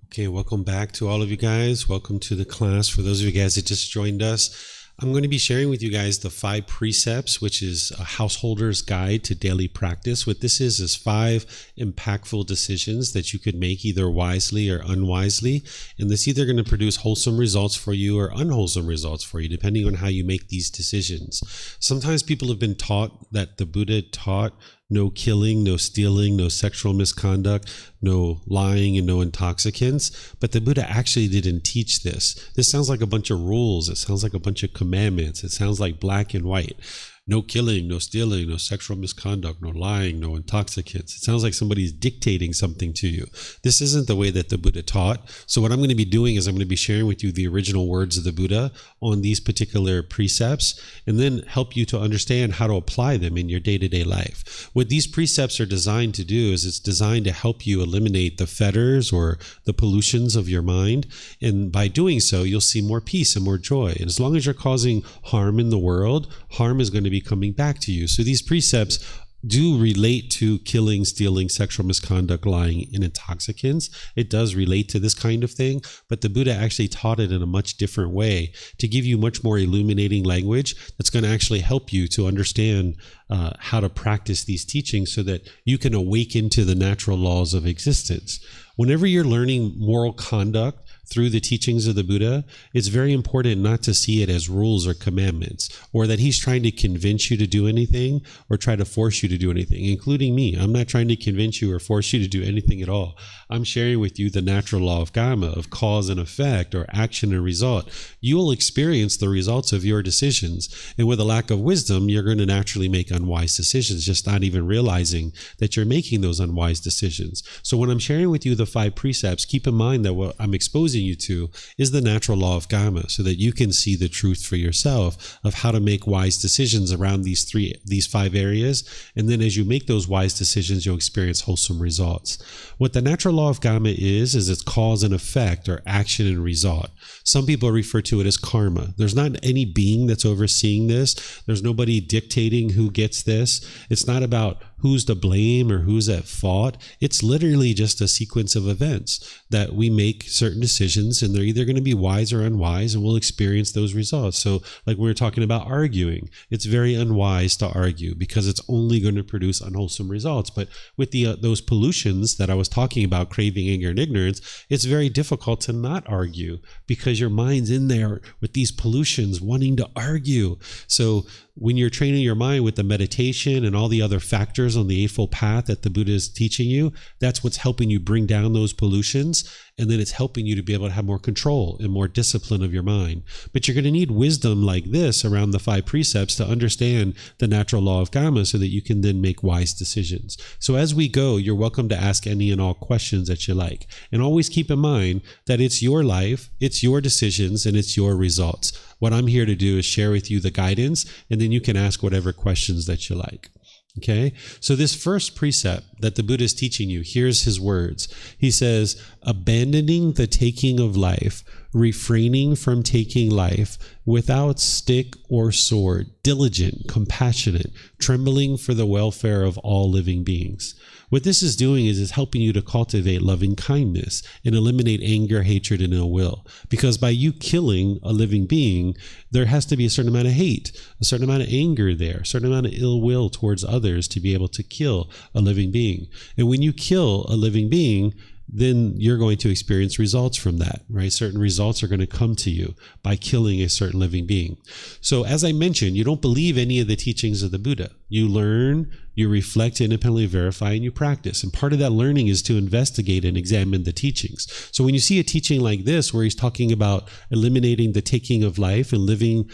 Okay, welcome back to all of you guys. Welcome to the class. For those of you guys that just joined us, I'm going to be sharing with you guys the 5 precepts, which is a householder's guide to daily practice. What this is 5 impactful decisions that you could make either wisely or unwisely. And this either going to produce wholesome results for you or unwholesome results for you, depending on how you make these decisions. Sometimes people have been taught that the Buddha taught no killing, no stealing, no sexual misconduct, no lying, and no intoxicants. But the Buddha actually didn't teach this. This sounds like a bunch of rules. It sounds like a bunch of commandments. It sounds like black and white. No killing, no stealing, no sexual misconduct, no lying, no intoxicants. It sounds like somebody's dictating something to you. This isn't the way that the Buddha taught. So what I'm going to be doing is I'm going to be sharing with you the original words of the Buddha on these particular precepts, and then help you to understand how to apply them in your day-to-day life. What these precepts are designed to do is it's designed to help you eliminate the fetters or the pollutions of your mind. And by doing so, you'll see more peace and more joy. And as long as you're causing harm in the world, harm is going to be coming back to you. So these precepts do relate to killing, stealing, sexual misconduct, lying, and intoxicants. It does relate to this kind of thing, but the Buddha actually taught it in a much different way to give you much more illuminating language that's going to actually help you to understand how to practice these teachings so that you can awaken to the natural laws of existence. Whenever you're learning moral conduct through the teachings of the Buddha, it's very important not to see it as rules or commandments, or that he's trying to convince you to do anything or try to force you to do anything, including me. I'm not trying to convince you or force you to do anything at all. I'm sharing with you the natural law of Kamma, of cause and effect, or action and result. You'll experience the results of your decisions. And with a lack of wisdom, you're going to naturally make unwise decisions, just not even realizing that you're making those unwise decisions. So when I'm sharing with you the 5 precepts, keep in mind that what I'm exposing you to is the natural law of Kamma, so that you can see the truth for yourself of how to make wise decisions around these 5 areas. And then as you make those wise decisions, you'll experience wholesome results. What the natural law of Kamma is it's cause and effect, or action and result. Some people refer to it as karma. There's not any being that's overseeing this. There's nobody dictating who gets this. It's not about who's to blame or who's at fault. It's literally just a sequence of events that we make certain decisions, and they're either going to be wise or unwise, and we'll experience those results. So like we were talking about arguing, it's very unwise to argue because it's only going to produce unwholesome results. But with those pollutions that I was talking about, craving, anger, and ignorance, it's very difficult to not argue because your mind's in there with these pollutions wanting to argue. So when you're training your mind with the meditation and all the other factors on the Eightfold Path that the Buddha is teaching you, that's what's helping you bring down those pollutions. And then it's helping you to be able to have more control and more discipline of your mind. But you're going to need wisdom like this around the 5 precepts to understand the natural law of Kamma so that you can then make wise decisions. So as we go, you're welcome to ask any and all questions that you like. And always keep in mind that it's your life, it's your decisions, and it's your results. What I'm here to do is share with you the guidance, and then you can ask whatever questions that you like. Okay, so this first precept that the Buddha is teaching you, here's his words. He says, abandoning the taking of life, refraining from taking life, without stick or sword, diligent, compassionate, trembling for the welfare of all living beings. What this is doing is it's helping you to cultivate loving kindness and eliminate anger, hatred, and ill will. Because by you killing a living being, there has to be a certain amount of hate, a certain amount of anger there, a certain amount of ill will towards others to be able to kill a living being. And when you kill a living being, then you're going to experience results from that, right? Certain results are going to come to you by killing a certain living being. So as I mentioned, you don't believe any of the teachings of the Buddha. You learn, you reflect, independently verify, and you practice. And part of that learning is to investigate and examine the teachings. So when you see a teaching like this, where he's talking about eliminating the taking of life and living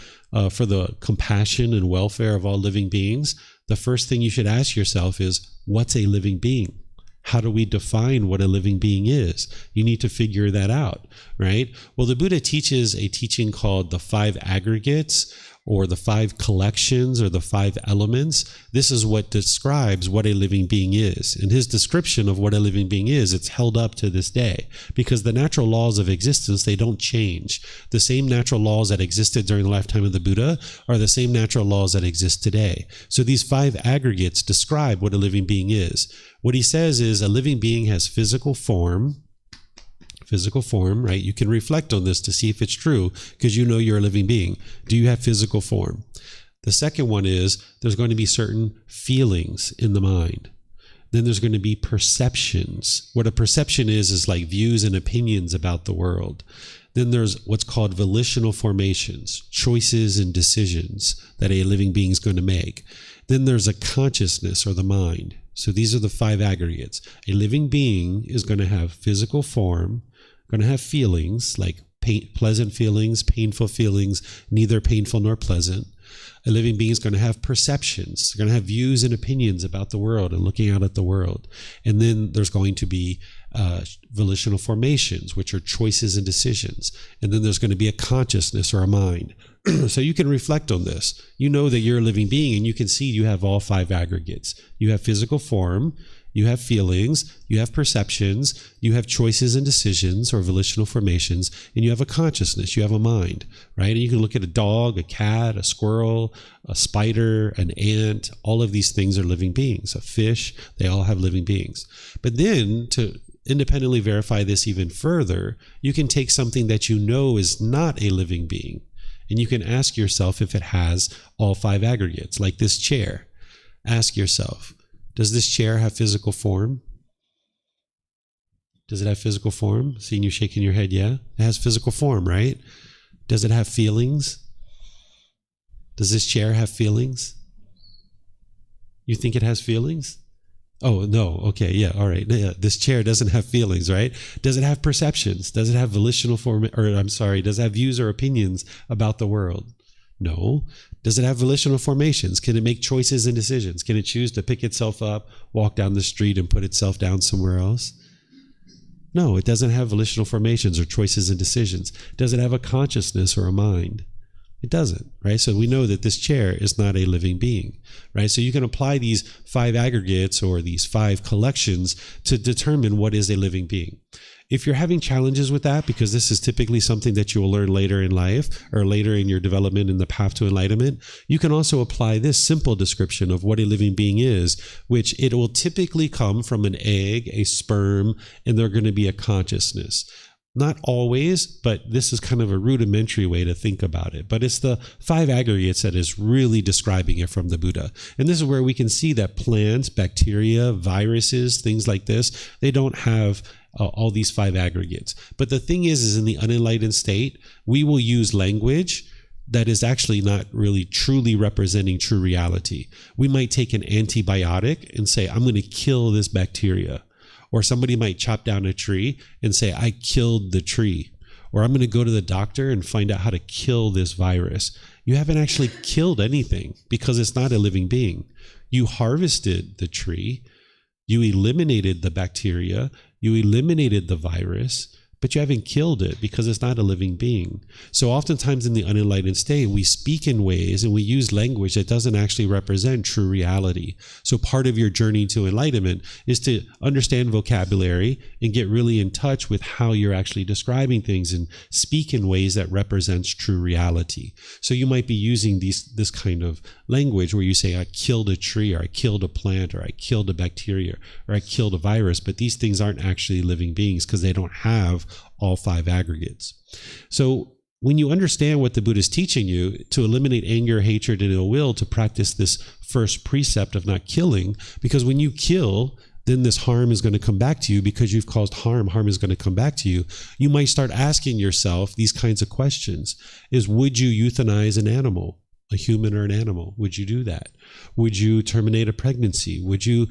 for the compassion and welfare of all living beings, the first thing you should ask yourself is, what's a living being? How do we define what a living being is? You need to figure that out, right? Well, the Buddha teaches a teaching called the 5 aggregates, or the 5 collections, or the 5 elements. This is what describes what a living being is. And his description of what a living being is, it's held up to this day, because the natural laws of existence, they don't change. The same natural laws that existed during the lifetime of the Buddha are the same natural laws that exist today. So these 5 aggregates describe what a living being is. What he says is a living being has physical form, physical form, right? You can reflect on this to see if it's true because you know you're a living being. Do you have physical form? The second one is there's going to be certain feelings in the mind. Then there's going to be perceptions. What a perception is like views and opinions about the world. Then there's what's called volitional formations, choices and decisions that a living being is going to make. Then there's a consciousness or the mind. So these are the 5 aggregates. A living being is going to have physical form, going to have feelings like pleasant feelings, painful feelings, neither painful nor pleasant. A living being is going to have perceptions. They're going to have views and opinions about the world and looking out at the world. And then there's going to be volitional formations, which are choices and decisions. And then there's going to be a consciousness or a mind. So you can reflect on this. You know that you're a living being, and you can see you have all 5 aggregates. You have physical form, you have feelings, you have perceptions, you have choices and decisions or volitional formations, and you have a consciousness, you have a mind, right? And you can look at a dog, a cat, a squirrel, a spider, an ant. All of these things are living beings. A fish, they all have living beings. But then to independently verify this even further, you can take something that you know is not a living being, and you can ask yourself if it has all 5 aggregates, like this chair. Ask yourself, does this chair have physical form? Does it have physical form? Seeing you shaking your head, yeah? It has physical form, right? Does it have feelings? Does this chair have feelings? You think it has feelings? Oh, no. Okay, yeah, all right. Yeah, this chair doesn't have feelings, right? Does it have perceptions? Does it have volitional form, does it have views or opinions about the world? No. Does it have volitional formations? Can it make choices and decisions? Can it choose to pick itself up, walk down the street, and put itself down somewhere else? No, it doesn't have volitional formations or choices and decisions. Does it have a consciousness or a mind? It doesn't, right? So we know that this chair is not a living being, right? So you can apply these 5 aggregates or these 5 collections to determine what is a living being. If you're having challenges with that, because this is typically something that you will learn later in life or later in your development in the path to enlightenment, you can also apply this simple description of what a living being is, which it will typically come from an egg, a sperm, and they're going to be a consciousness. Not always, but this is kind of a rudimentary way to think about it. But it's the 5 aggregates that is really describing it from the Buddha. And this is where we can see that plants, bacteria, viruses, things like this, they don't have all these 5 aggregates. But the thing is in the unenlightened state, we will use language that is actually not really truly representing true reality. We might take an antibiotic and say, I'm going to kill this bacteria. Or somebody might chop down a tree and say, I killed the tree. Or I'm going to go to the doctor and find out how to kill this virus. You haven't actually killed anything because it's not a living being. You harvested the tree. You eliminated the bacteria. You eliminated the virus. But you haven't killed it because it's not a living being. So oftentimes in the unenlightened state, we speak in ways and we use language that doesn't actually represent true reality. So part of your journey to enlightenment is to understand vocabulary and get really in touch with how you're actually describing things and speak in ways that represents true reality. So you might be using this kind of language where you say, I killed a tree, or I killed a plant, or I killed a bacteria, or I killed a virus. But these things aren't actually living beings because they don't have all 5 aggregates. So when you understand what the Buddha is teaching you to eliminate anger, hatred, and ill will, to practice this first precept of not killing, because when you kill, then this harm is going to come back to you because you've caused harm. Harm is going to come back to you. You might start asking yourself these kinds of questions. Would you euthanize an animal, a human or an animal? Would you do that? Would you terminate a pregnancy? Would you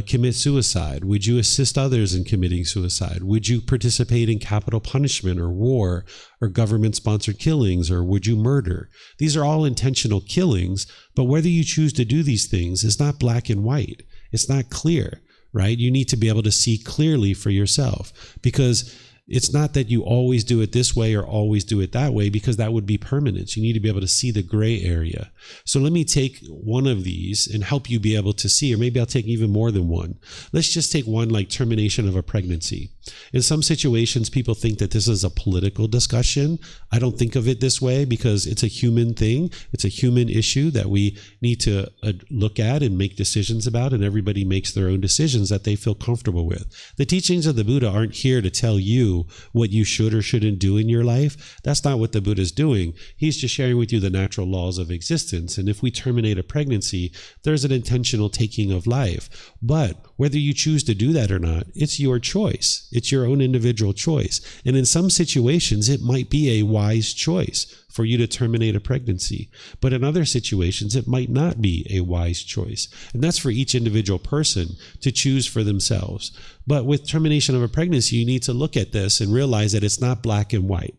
commit suicide? Would you assist others in committing suicide? Would you participate in capital punishment or war or government-sponsored killings, or would you murder? These are all intentional killings, but whether you choose to do these things is not black and white. It's not clear, right? You need to be able to see clearly for yourself, because it's not that you always do it this way or always do it that way, because that would be permanence. You need to be able to see the gray area. So let me take one of these and help you be able to see, or maybe I'll take even more than one. Let's just take one, like termination of a pregnancy. In some situations, people think that this is a political discussion. I don't think of it this way because it's a human thing. It's a human issue that we need to look at and make decisions about, and everybody makes their own decisions that they feel comfortable with. The teachings of the Buddha aren't here to tell you what you should or shouldn't do in your life. That's not what the Buddha is doing. He's just sharing with you the natural laws of existence. And if we terminate a pregnancy, there's an intentional taking of life. But whether you choose to do that or not, it's your choice. It's your own individual choice. And in some situations, it might be a wise choice for you to terminate a pregnancy. But in other situations, it might not be a wise choice. And that's for each individual person to choose for themselves. But with termination of a pregnancy, you need to look at this and realize that it's not black and white.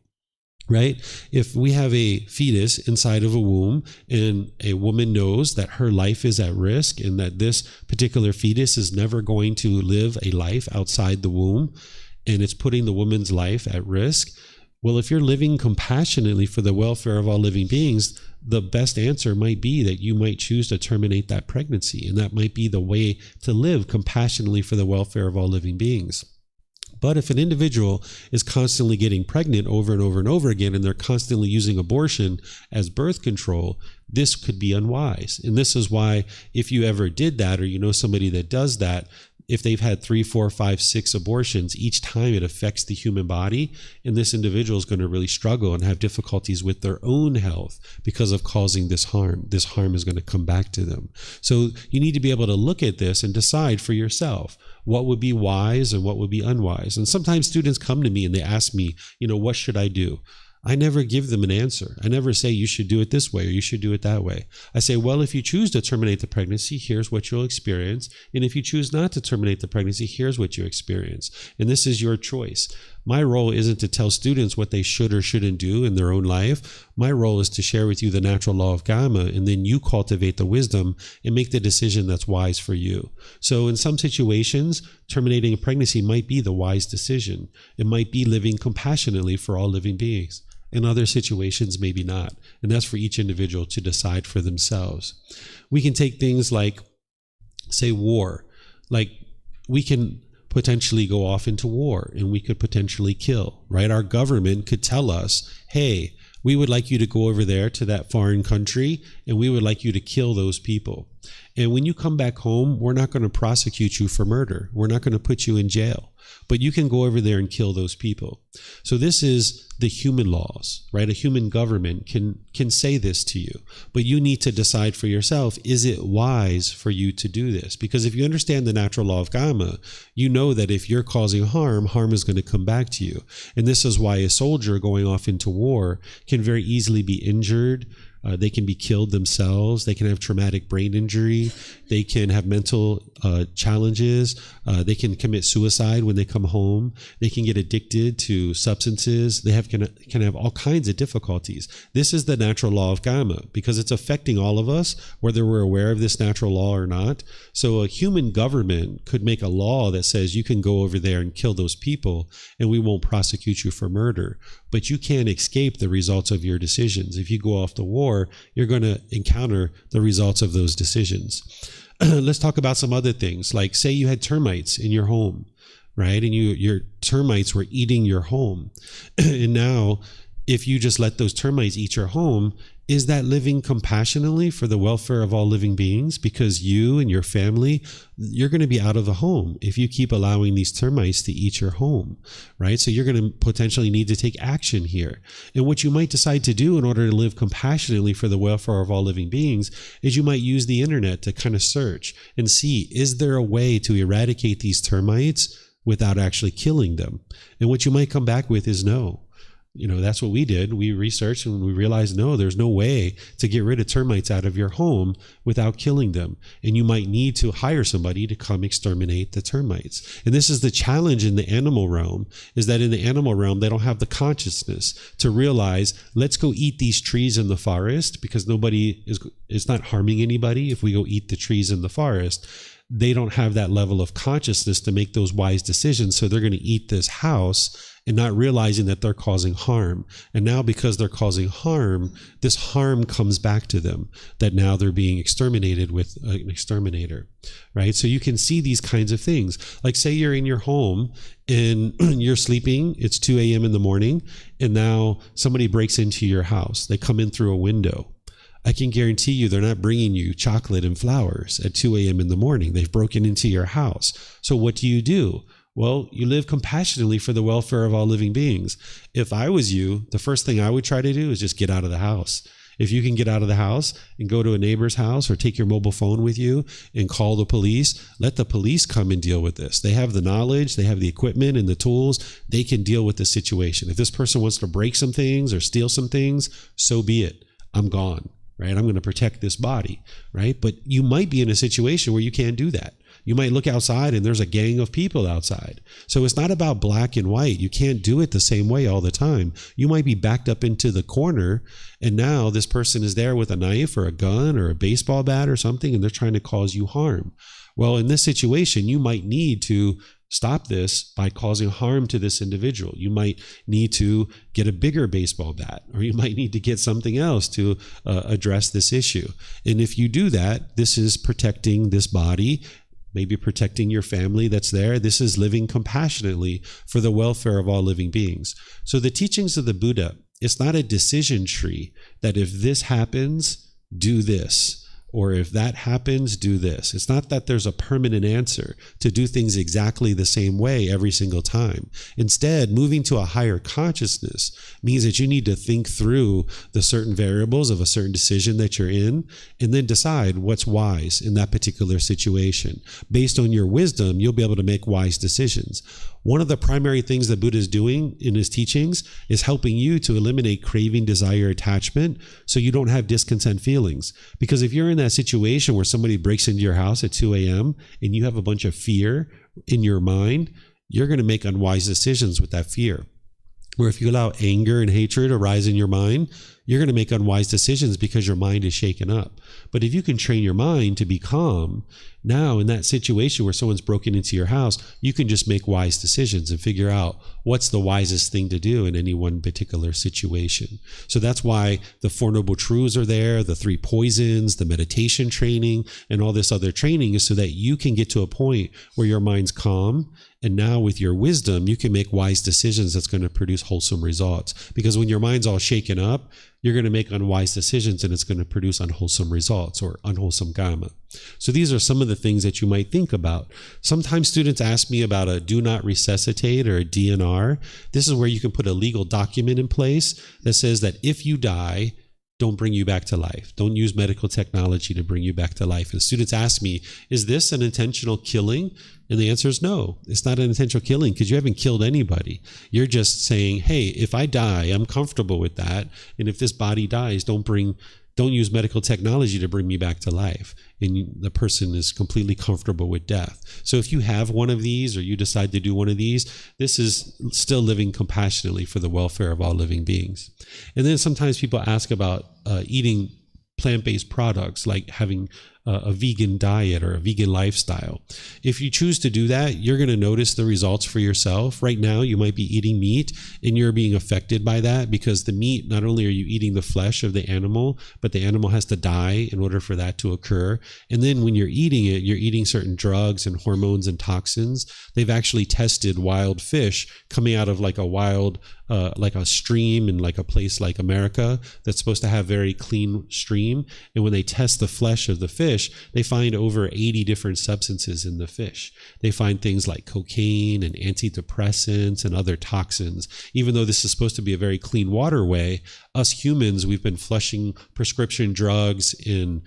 Right? If we have a fetus inside of a womb and a woman knows that her life is at risk and that this particular fetus is never going to live a life outside the womb, and it's putting the woman's life at risk, well, if you're living compassionately for the welfare of all living beings, the best answer might be that you might choose to terminate that pregnancy. And that might be the way to live compassionately for the welfare of all living beings. But if an individual is constantly getting pregnant over and over and over again, and they're constantly using abortion as birth control, this could be unwise. And this is why if you ever did that, or you know somebody that does that, if they've had 3, 4, 5, 6 abortions, each time it affects the human body, and this individual is going to really struggle and have difficulties with their own health because of causing this harm. This harm is going to come back to them. So you need to be able to look at this and decide for yourself what would be wise and what would be unwise. And sometimes students come to me and they ask me, what should I do? I never give them an answer. I never say you should do it this way or you should do it that way. I say, well, if you choose to terminate the pregnancy, here's what you'll experience. And if you choose not to terminate the pregnancy, here's what you experience. And this is your choice. My role isn't to tell students what they should or shouldn't do in their own life. My role is to share with you the natural law of Kamma, and then you cultivate the wisdom and make the decision that's wise for you. So in some situations, terminating a pregnancy might be the wise decision. It might be living compassionately for all living beings. In other situations, maybe not. And that's for each individual to decide for themselves. We can take things like, say, war. Like, we can potentially go off into war and we could potentially kill, right? Our government could tell us, hey, we would like you to go over there to that foreign country and we would like you to kill those people. And when you come back home, we're not going to prosecute you for murder. We're not going to put you in jail, but you can go over there and kill those people. So this is the human laws, right? A human government can say this to you, but you need to decide for yourself, is it wise for you to do this? Because if you understand the natural law of Kamma, you know that if you're causing harm, harm is going to come back to you. And this is why a soldier going off into war can very easily be injured. They can be killed themselves. They can have traumatic brain injury. They can have mental challenges. They can commit suicide when they come home. They can get addicted to substances. They can have all kinds of difficulties. This is the natural law of Kamma because it's affecting all of us, whether we're aware of this natural law or not. So a human government could make a law that says you can go over there and kill those people and we won't prosecute you for murder. But you can't escape the results of your decisions. If you go off to war, you're going to encounter the results of those decisions. Let's talk about some other things. Like, say you had termites in your home, right? And your termites were eating your home. And now, if you just let those termites eat your home, is that living compassionately for the welfare of all living beings? Because you and your family, you're going to be out of the home if you keep allowing these termites to eat your home, right? So you're going to potentially need to take action here. And what you might decide to do in order to live compassionately for the welfare of all living beings is you might use the internet to kind of search and see, is there a way to eradicate these termites without actually killing them? And what you might come back with is no. That's what we did. We researched and we realized, no, there's no way to get rid of termites out of your home without killing them. And you might need to hire somebody to come exterminate the termites. And this is the challenge in the animal realm, is that in the animal realm, they don't have the consciousness to realize, let's go eat these trees in the forest because it's not harming anybody if we go eat the trees in the forest. They don't have that level of consciousness to make those wise decisions. So they're going to eat this house and not realizing that they're causing harm. And now because they're causing harm, this harm comes back to them, that now they're being exterminated with an exterminator, right? So you can see these kinds of things. Like say you're in your home and you're sleeping, it's 2 a.m. in the morning, and now somebody breaks into your house. They come in through a window. I can guarantee you they're not bringing you chocolate and flowers at 2 a.m. in the morning. They've broken into your house. So what do? Well, you live compassionately for the welfare of all living beings. If I was you, the first thing I would try to do is just get out of the house. If you can get out of the house and go to a neighbor's house or take your mobile phone with you and call the police, let the police come and deal with this. They have the knowledge, they have the equipment and the tools. They can deal with the situation. If this person wants to break some things or steal some things, so be it. I'm gone. Right? I'm going to protect this body, right? But you might be in a situation where you can't do that. You might look outside and there's a gang of people outside. So it's not about black and white. You can't do it the same way all the time. You might be backed up into the corner, and now this person is there with a knife or a gun or a baseball bat or something, and they're trying to cause you harm. Well, in this situation, you might need to stop this by causing harm to this individual. You might need to get a bigger baseball bat, or you might need to get something else to address this issue. And if you do that, this is protecting this body, maybe protecting your family that's there. This is living compassionately for the welfare of all living beings. So the teachings of the Buddha, it's not a decision tree that if this happens, do this. Or if that happens, do this. It's not that there's a permanent answer to do things exactly the same way every single time. Instead, moving to a higher consciousness means that you need to think through the certain variables of a certain decision that you're in, and then decide what's wise in that particular situation. Based on your wisdom, you'll be able to make wise decisions. One of the primary things that Buddha is doing in his teachings is helping you to eliminate craving, desire, attachment, so you don't have discontent feelings. Because if you're in that situation where somebody breaks into your house at 2 a.m. and you have a bunch of fear in your mind, you're going to make unwise decisions with that fear. Where if you allow anger and hatred to rise in your mind, you're going to make unwise decisions because your mind is shaken up. But if you can train your mind to be calm, now in that situation where someone's broken into your house, you can just make wise decisions and figure out what's the wisest thing to do in any one particular situation. So that's why the Four Noble Truths are there, the 3 poisons, the meditation training, and all this other training is so that you can get to a point where your mind's calm. And now with your wisdom, you can make wise decisions that's going to produce wholesome results. Because when your mind's all shaken up, you're going to make unwise decisions and it's going to produce unwholesome results or unwholesome Kamma. So these are some of the things that you might think about. Sometimes students ask me about a do not resuscitate or a DNR. This is where you can put a legal document in place that says that if you die, don't bring you back to life. Don't use medical technology to bring you back to life. And students ask me, is this an intentional killing? And the answer is no, it's not an intentional killing because you haven't killed anybody. You're just saying, hey, if I die, I'm comfortable with that. And if this body dies, don't use medical technology to bring me back to life. And the person is completely comfortable with death. So if you have one of these or you decide to do one of these, this is still living compassionately for the welfare of all living beings. And then sometimes people ask about eating plant-based products, like having a vegan diet or a vegan lifestyle. If you choose to do that, you're going to notice the results for yourself. Right now, you might be eating meat and you're being affected by that because the meat, not only are you eating the flesh of the animal, but the animal has to die in order for that to occur. And then when you're eating it, you're eating certain drugs and hormones and toxins. They've actually tested wild fish coming out of like a wild, like a stream in like a place like America that's supposed to have very clean stream. And when they test the flesh of the fish, they find over 80 different substances in the fish. They find things like cocaine and antidepressants and other toxins. Even though this is supposed to be a very clean waterway, us humans, we've been flushing prescription drugs and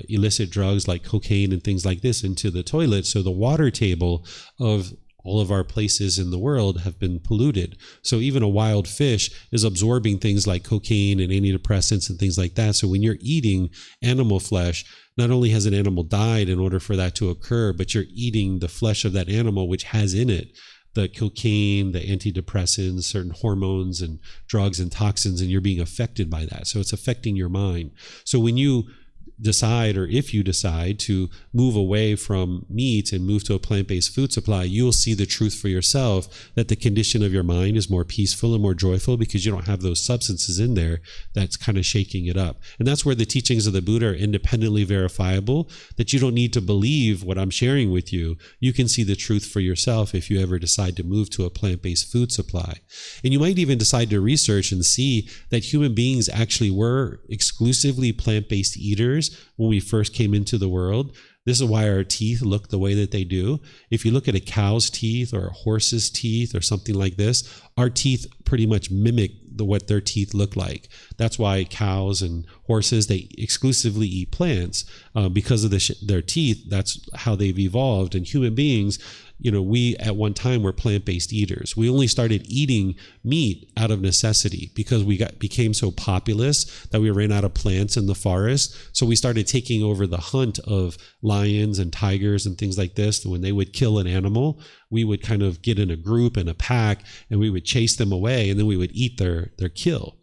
illicit drugs like cocaine and things like this into the toilet. So the water table of all of our places in the world have been polluted. So even a wild fish is absorbing things like cocaine and antidepressants and things like that. So when you're eating animal flesh, not only has an animal died in order for that to occur, but you're eating the flesh of that animal, which has in it the cocaine, the antidepressants, certain hormones and drugs and toxins, and you're being affected by that. So it's affecting your mind. So when you decide, or if you decide to move away from meat and move to a plant-based food supply, you will see the truth for yourself that the condition of your mind is more peaceful and more joyful because you don't have those substances in there that's kind of shaking it up. And that's where the teachings of the Buddha are independently verifiable, that you don't need to believe what I'm sharing with you. You can see the truth for yourself if you ever decide to move to a plant-based food supply. And you might even decide to research and see that human beings actually were exclusively plant-based eaters when we first came into the world. This is why our teeth look the way that they do. If you look at a cow's teeth or a horse's teeth or something like this, our teeth pretty much mimic what their teeth look like. That's why cows and horses, they exclusively eat plants because of their teeth. That's how they've evolved. And human beings, we at one time were plant-based eaters. We only started eating meat out of necessity because we became so populous that we ran out of plants in the forest. So we started taking over the hunt of lions and tigers and things like this. When they would kill an animal, we would kind of get in a group and a pack and we would chase them away, and then we would eat their kill.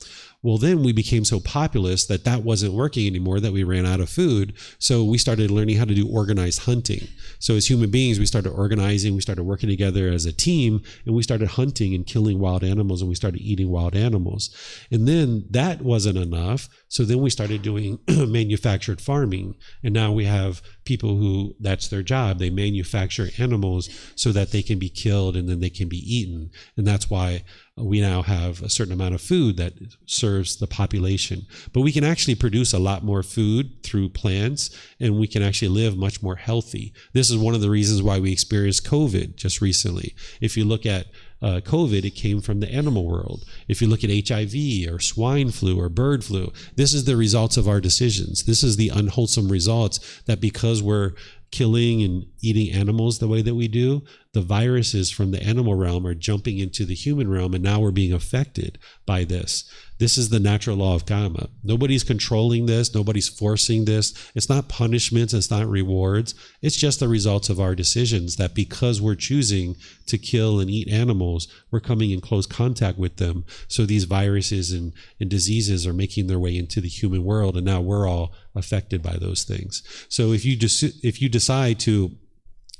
Well, then we became so populous that wasn't working anymore, that we ran out of food. So we started learning how to do organized hunting. So as human beings, we started organizing, we started working together as a team, and we started hunting and killing wild animals, and we started eating wild animals. And then that wasn't enough. So then we started doing manufactured farming. And now we have people who, that's their job. They manufacture animals so that they can be killed and then they can be eaten. And that's why we now have a certain amount of food that serves the population. But we can actually produce a lot more food through plants, and we can actually live much more healthy. This is one of the reasons why we experienced COVID just recently. If you look at COVID, it came from the animal world. If you look at HIV or swine flu or bird flu, this is the results of our decisions. This is the unwholesome results, that because we're killing and eating animals the way that we do, the viruses from the animal realm are jumping into the human realm, and now we're being affected by this. This is the natural law of Kamma. Nobody's controlling this. Nobody's forcing this. It's not punishments. It's not rewards. It's just the results of our decisions, that because we're choosing to kill and eat animals, we're coming in close contact with them. So these viruses and diseases are making their way into the human world, and now we're all affected by those things. So if you decide to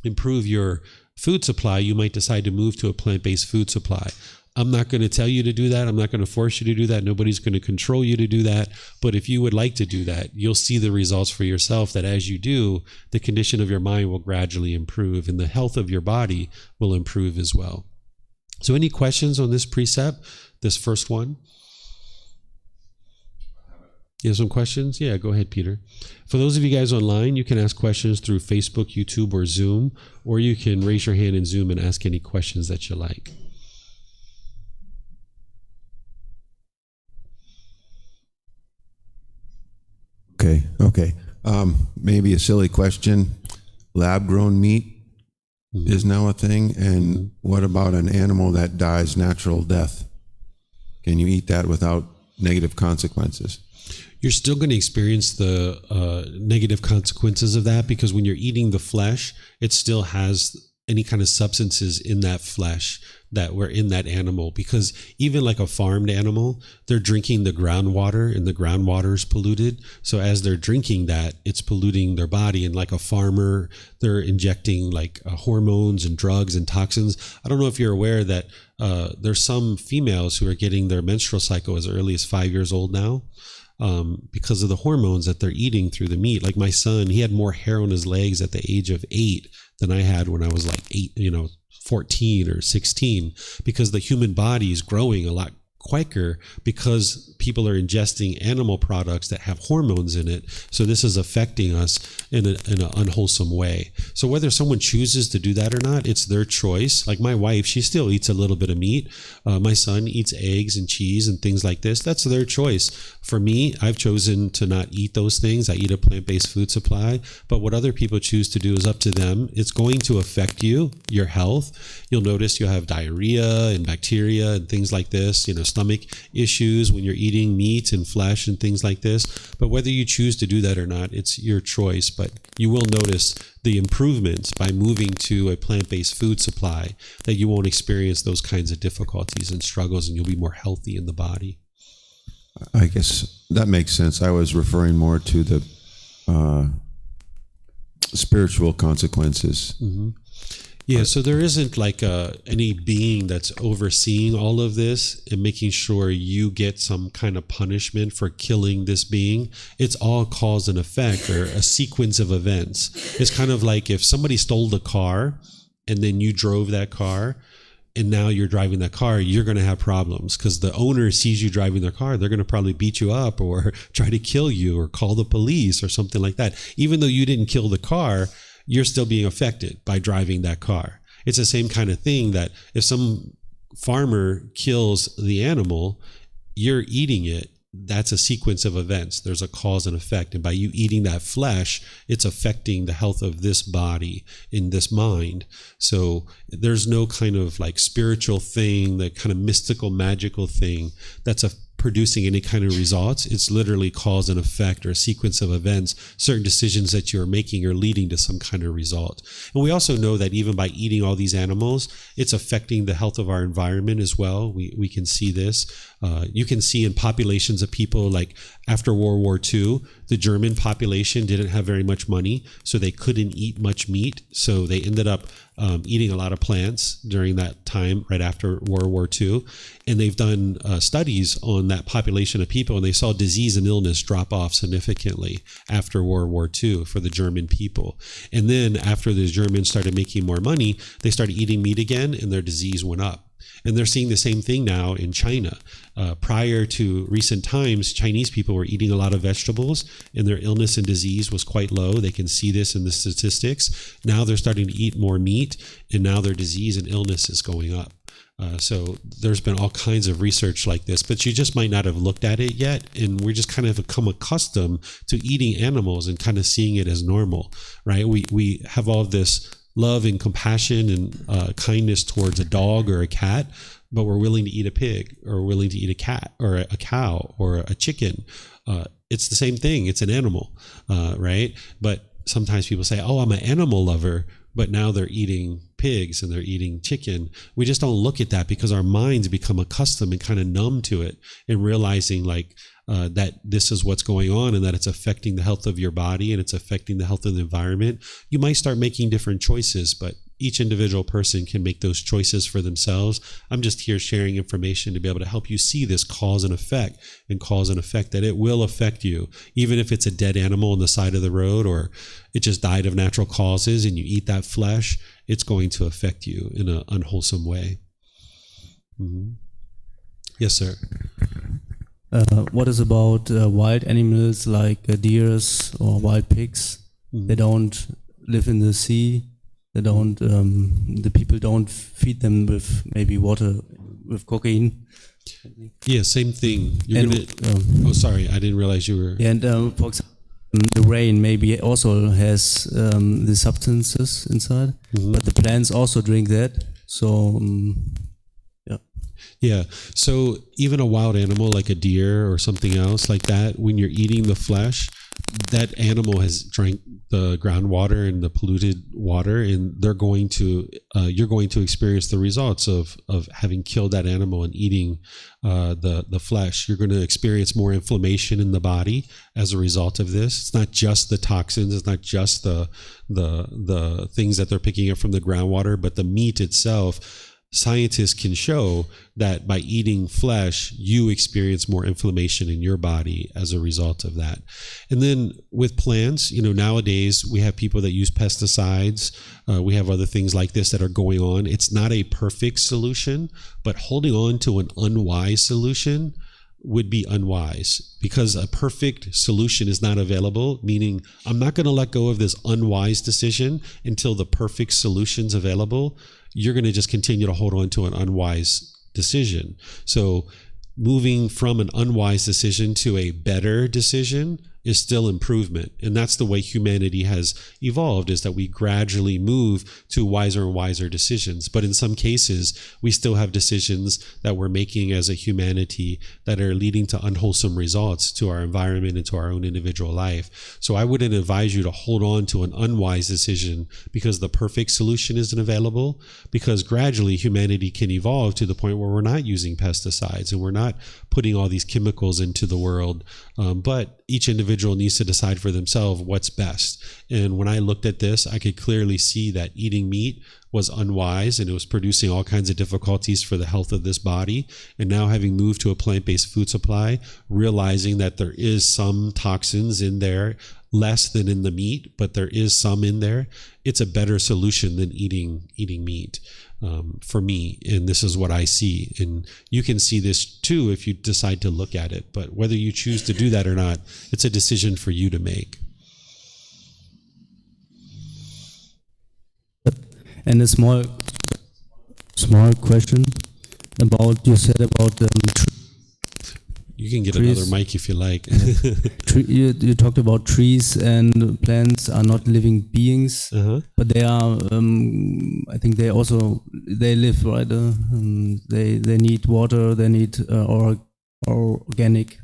improve your food supply, you might decide to move to a plant-based food supply. I'm not going to tell you to do that. I'm not going to force you to do that. Nobody's going to control you to do that. But if you would like to do that, you'll see the results for yourself, that as you do, the condition of your mind will gradually improve and the health of your body will improve as well. So any questions on this precept, this first one? You have some questions? Yeah, go ahead, Peter. For those of you guys online, you can ask questions through Facebook, YouTube, or Zoom, or you can raise your hand in Zoom and ask any questions that you like. Okay. Maybe a silly question. Lab-grown meat is now a thing, and what about an animal that dies natural death? Can you eat that without negative consequences? You're still going to experience the negative consequences of that, because when you're eating the flesh, it still has any kind of substances in that flesh that were in that animal. Because even like a farmed animal, they're drinking the groundwater, and the groundwater is polluted. So as they're drinking that, it's polluting their body. And like a farmer, they're injecting like hormones and drugs and toxins. I don't know if you're aware that there's some females who are getting their menstrual cycle as early as 5 years old now. Because of the hormones that they're eating through the meat. Like my son, he had more hair on his legs at the age of 8 than I had when I was like 14 or 16, because the human body is growing a lot quicker because people are ingesting animal products that have hormones in it. So this is affecting us in an unwholesome way. So whether someone chooses to do that or not, it's their choice. Like my wife, she still eats a little bit of meat. My son eats eggs and cheese and things like this. That's their choice. For me, I've chosen to not eat those things. I eat a plant-based food supply. But what other people choose to do is up to them. It's going to affect you, your health. You'll notice you'll have diarrhea and bacteria and things like this, stomach issues when you're eating meat and flesh and things like this. But whether you choose to do that or not, it's your choice. But you will notice the improvements by moving to a plant-based food supply, that you won't experience those kinds of difficulties and struggles, and you'll be more healthy in the body. I guess that makes sense. I was referring more to the spiritual consequences. Yeah, so there isn't like any being that's overseeing all of this and making sure you get some kind of punishment for killing this being. It's all cause and effect, or a sequence of events. It's kind of like if somebody stole the car and then you drove that car, and now you're driving that car, you're going to have problems because the owner sees you driving their car. They're going to probably beat you up or try to kill you or call the police or something like that. Even though you didn't kill the car, you're still being affected by driving that car. It's the same kind of thing that if some farmer kills the animal, you're eating it. That's a sequence of events. There's a cause and effect. And by you eating that flesh, it's affecting the health of this body in this mind. So there's no kind of like spiritual thing, that kind of mystical, magical thing that's producing any kind of results. It's literally cause and effect, or a sequence of events. Certain decisions that you're making are leading to some kind of result. And we also know that even by eating all these animals, it's affecting the health of our environment as well. We can see this. You can see in populations of people, like after World War II, the German population didn't have very much money, so they couldn't eat much meat. So they ended up eating a lot of plants during that time, right after World War II. And they've done studies on that population of people, and they saw disease and illness drop off significantly after World War II for the German people. And then after the Germans started making more money, they started eating meat again, and their disease went up. And they're seeing the same thing now in China. Prior to recent times, Chinese people were eating a lot of vegetables, and their illness and disease was quite low. They can see this in the statistics. Now they're starting to eat more meat, and now their disease and illness is going up. So there's been all kinds of research like this, but you just might not have looked at it yet. And we're just kind of become accustomed to eating animals and kind of seeing it as normal, right? We have all this love and compassion and kindness towards a dog or a cat, but we're willing to eat a pig, or willing to eat a cat or a cow or a chicken. It's the same thing. It's an animal, right? But sometimes people say, oh, I'm an animal lover, but now they're eating pigs and they're eating chicken. We just don't look at that because our minds become accustomed and kind of numb to it, and realizing like that this is what's going on, and that it's affecting the health of your body and it's affecting the health of the environment. You might start making different choices, but each individual person can make those choices for themselves. I'm just here sharing information to be able to help you see this cause and effect, that it will affect you. Even if it's a dead animal on the side of the road, or it just died of natural causes and you eat that flesh, it's going to affect you in an unwholesome way. Mm-hmm. Yes, sir. What is about wild animals like deers or wild pigs? Mm-hmm. They don't live in the sea. They don't. The people don't feed them with maybe water with cocaine. Yeah, same thing. Oh, sorry, I didn't realize you were. Yeah, and for example, the rain maybe also has the substances inside, but the plants also drink that. So. Yeah. So even a wild animal like a deer or something else like that, when you're eating the flesh, that animal has drank the groundwater and the polluted water, and they're going to you're going to experience the results of having killed that animal and eating the flesh. You're going to experience more inflammation in the body as a result of this. It's not just the toxins, it's not just the things that they're picking up from the groundwater, but the meat itself. Scientists can show that by eating flesh, you experience more inflammation in your body as a result of that. And then with plants, nowadays we have people that use pesticides. We have other things like this that are going on. It's not a perfect solution, but holding on to an unwise solution would be unwise, because a perfect solution is not available, meaning I'm not going to let go of this unwise decision until the perfect solution's available. You're going to just continue to hold on to an unwise decision. So moving from an unwise decision to a better decision is still improvement. And that's the way humanity has evolved, is that we gradually move to wiser and wiser decisions. But in some cases, we still have decisions that we're making as a humanity that are leading to unwholesome results to our environment and to our own individual life. So I wouldn't advise you to hold on to an unwise decision because the perfect solution isn't available, because gradually humanity can evolve to the point where we're not using pesticides and we're not putting all these chemicals into the world. But each individual individual needs to decide for themselves what's best. And when I looked at this, I could clearly see that eating meat was unwise, and it was producing all kinds of difficulties for the health of this body. And now, having moved to a plant-based food supply, realizing that there is some toxins in there, less than in the meat, but there is some in there, it's a better solution than eating meat. For me, and this is what I see. And you can see this too if you decide to look at it. But whether you choose to do that or not, it's a decision for you to make. And a small question about, you said about You can get trees. another mic if you like. You talked about trees and plants are not living beings, but they are. I think they live, right? They need water. They need organic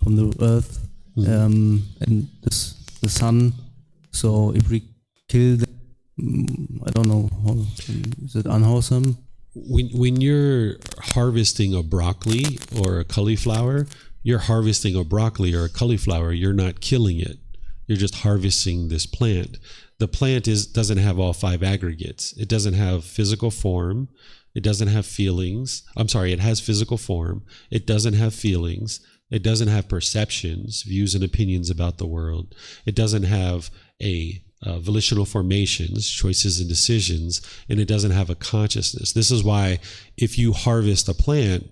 from the earth, and the sun. So if we kill them, I don't know. Is it unwholesome? When you're harvesting a broccoli or a cauliflower, you're harvesting a broccoli or a cauliflower. You're not killing it. You're just harvesting this plant. The plant doesn't have all 5 aggregates. It doesn't have physical form. It doesn't have feelings. I'm sorry, it has physical form. It doesn't have feelings. It doesn't have perceptions, views, and opinions about the world. It doesn't have volitional formations, choices and decisions, and it doesn't have a consciousness. This is why if you harvest a plant,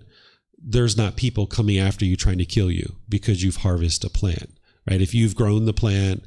there's not people coming after you trying to kill you because you've harvested a plant, right? If you've grown the plant,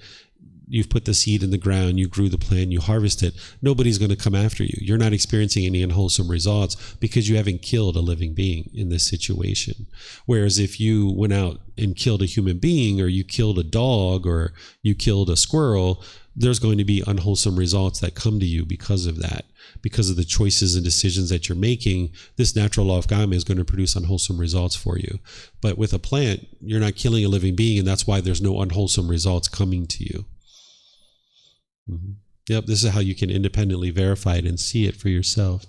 you've put the seed in the ground, you grew the plant, you harvest it, nobody's going to come after you. You're not experiencing any unwholesome results because you haven't killed a living being in this situation. Whereas if you went out and killed a human being, or you killed a dog, or you killed a squirrel, there's going to be unwholesome results that come to you because of that. Because of the choices and decisions that you're making, this natural law of Kamma is going to produce unwholesome results for you. But with a plant, you're not killing a living being, and that's why there's no unwholesome results coming to you. Yep, this is how you can independently verify it and see it for yourself.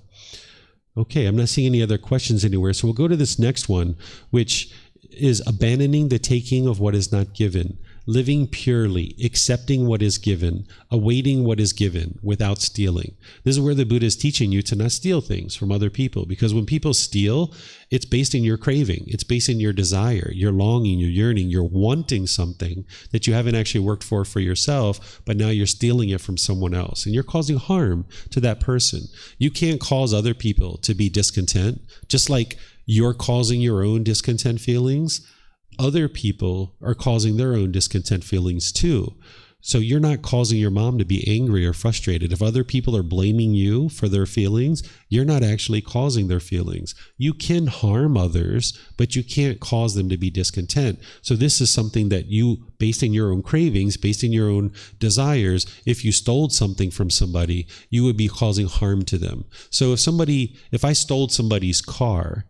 Okay, I'm not seeing any other questions anywhere, so we'll go to this next one, which is abandoning the taking of what is not given, living purely, accepting what is given, awaiting what is given without stealing. This is where the Buddha is teaching you to not steal things from other people, because when people steal, it's based in your craving, it's based in your desire, your longing, your yearning, you're wanting something that you haven't actually worked for yourself, but now you're stealing it from someone else, and you're causing harm to that person. You can't cause other people to be discontent, just like you're causing your own discontent feelings. Other people are causing their own discontent feelings too. So you're not causing your mom to be angry or frustrated. If other people are blaming you for their feelings, you're not actually causing their feelings. You can harm others, but you can't cause them to be discontent. So this is something that you, based in your own cravings, based in your own desires, if you stole something from somebody, you would be causing harm to them. So if I stole somebody's car,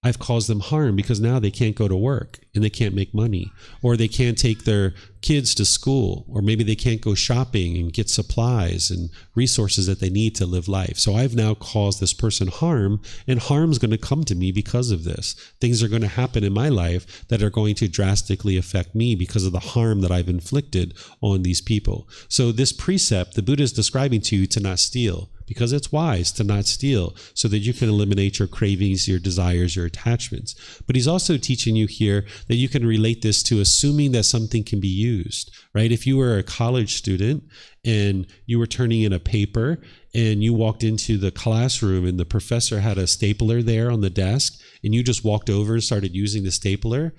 I've caused them harm because now they can't go to work and they can't make money, or they can't take their kids to school, or maybe they can't go shopping and get supplies and resources that they need to live life. So I've now caused this person harm, and harm's going to come to me because of this. Things are going to happen in my life that are going to drastically affect me because of the harm that I've inflicted on these people. So this precept, the Buddha is describing to you to not steal, because it's wise to not steal so that you can eliminate your cravings, your desires, your attachments. But he's also teaching you here that you can relate this to assuming that something can be used, right? If you were a college student and you were turning in a paper and you walked into the classroom and the professor had a stapler there on the desk and you just walked over and started using the stapler,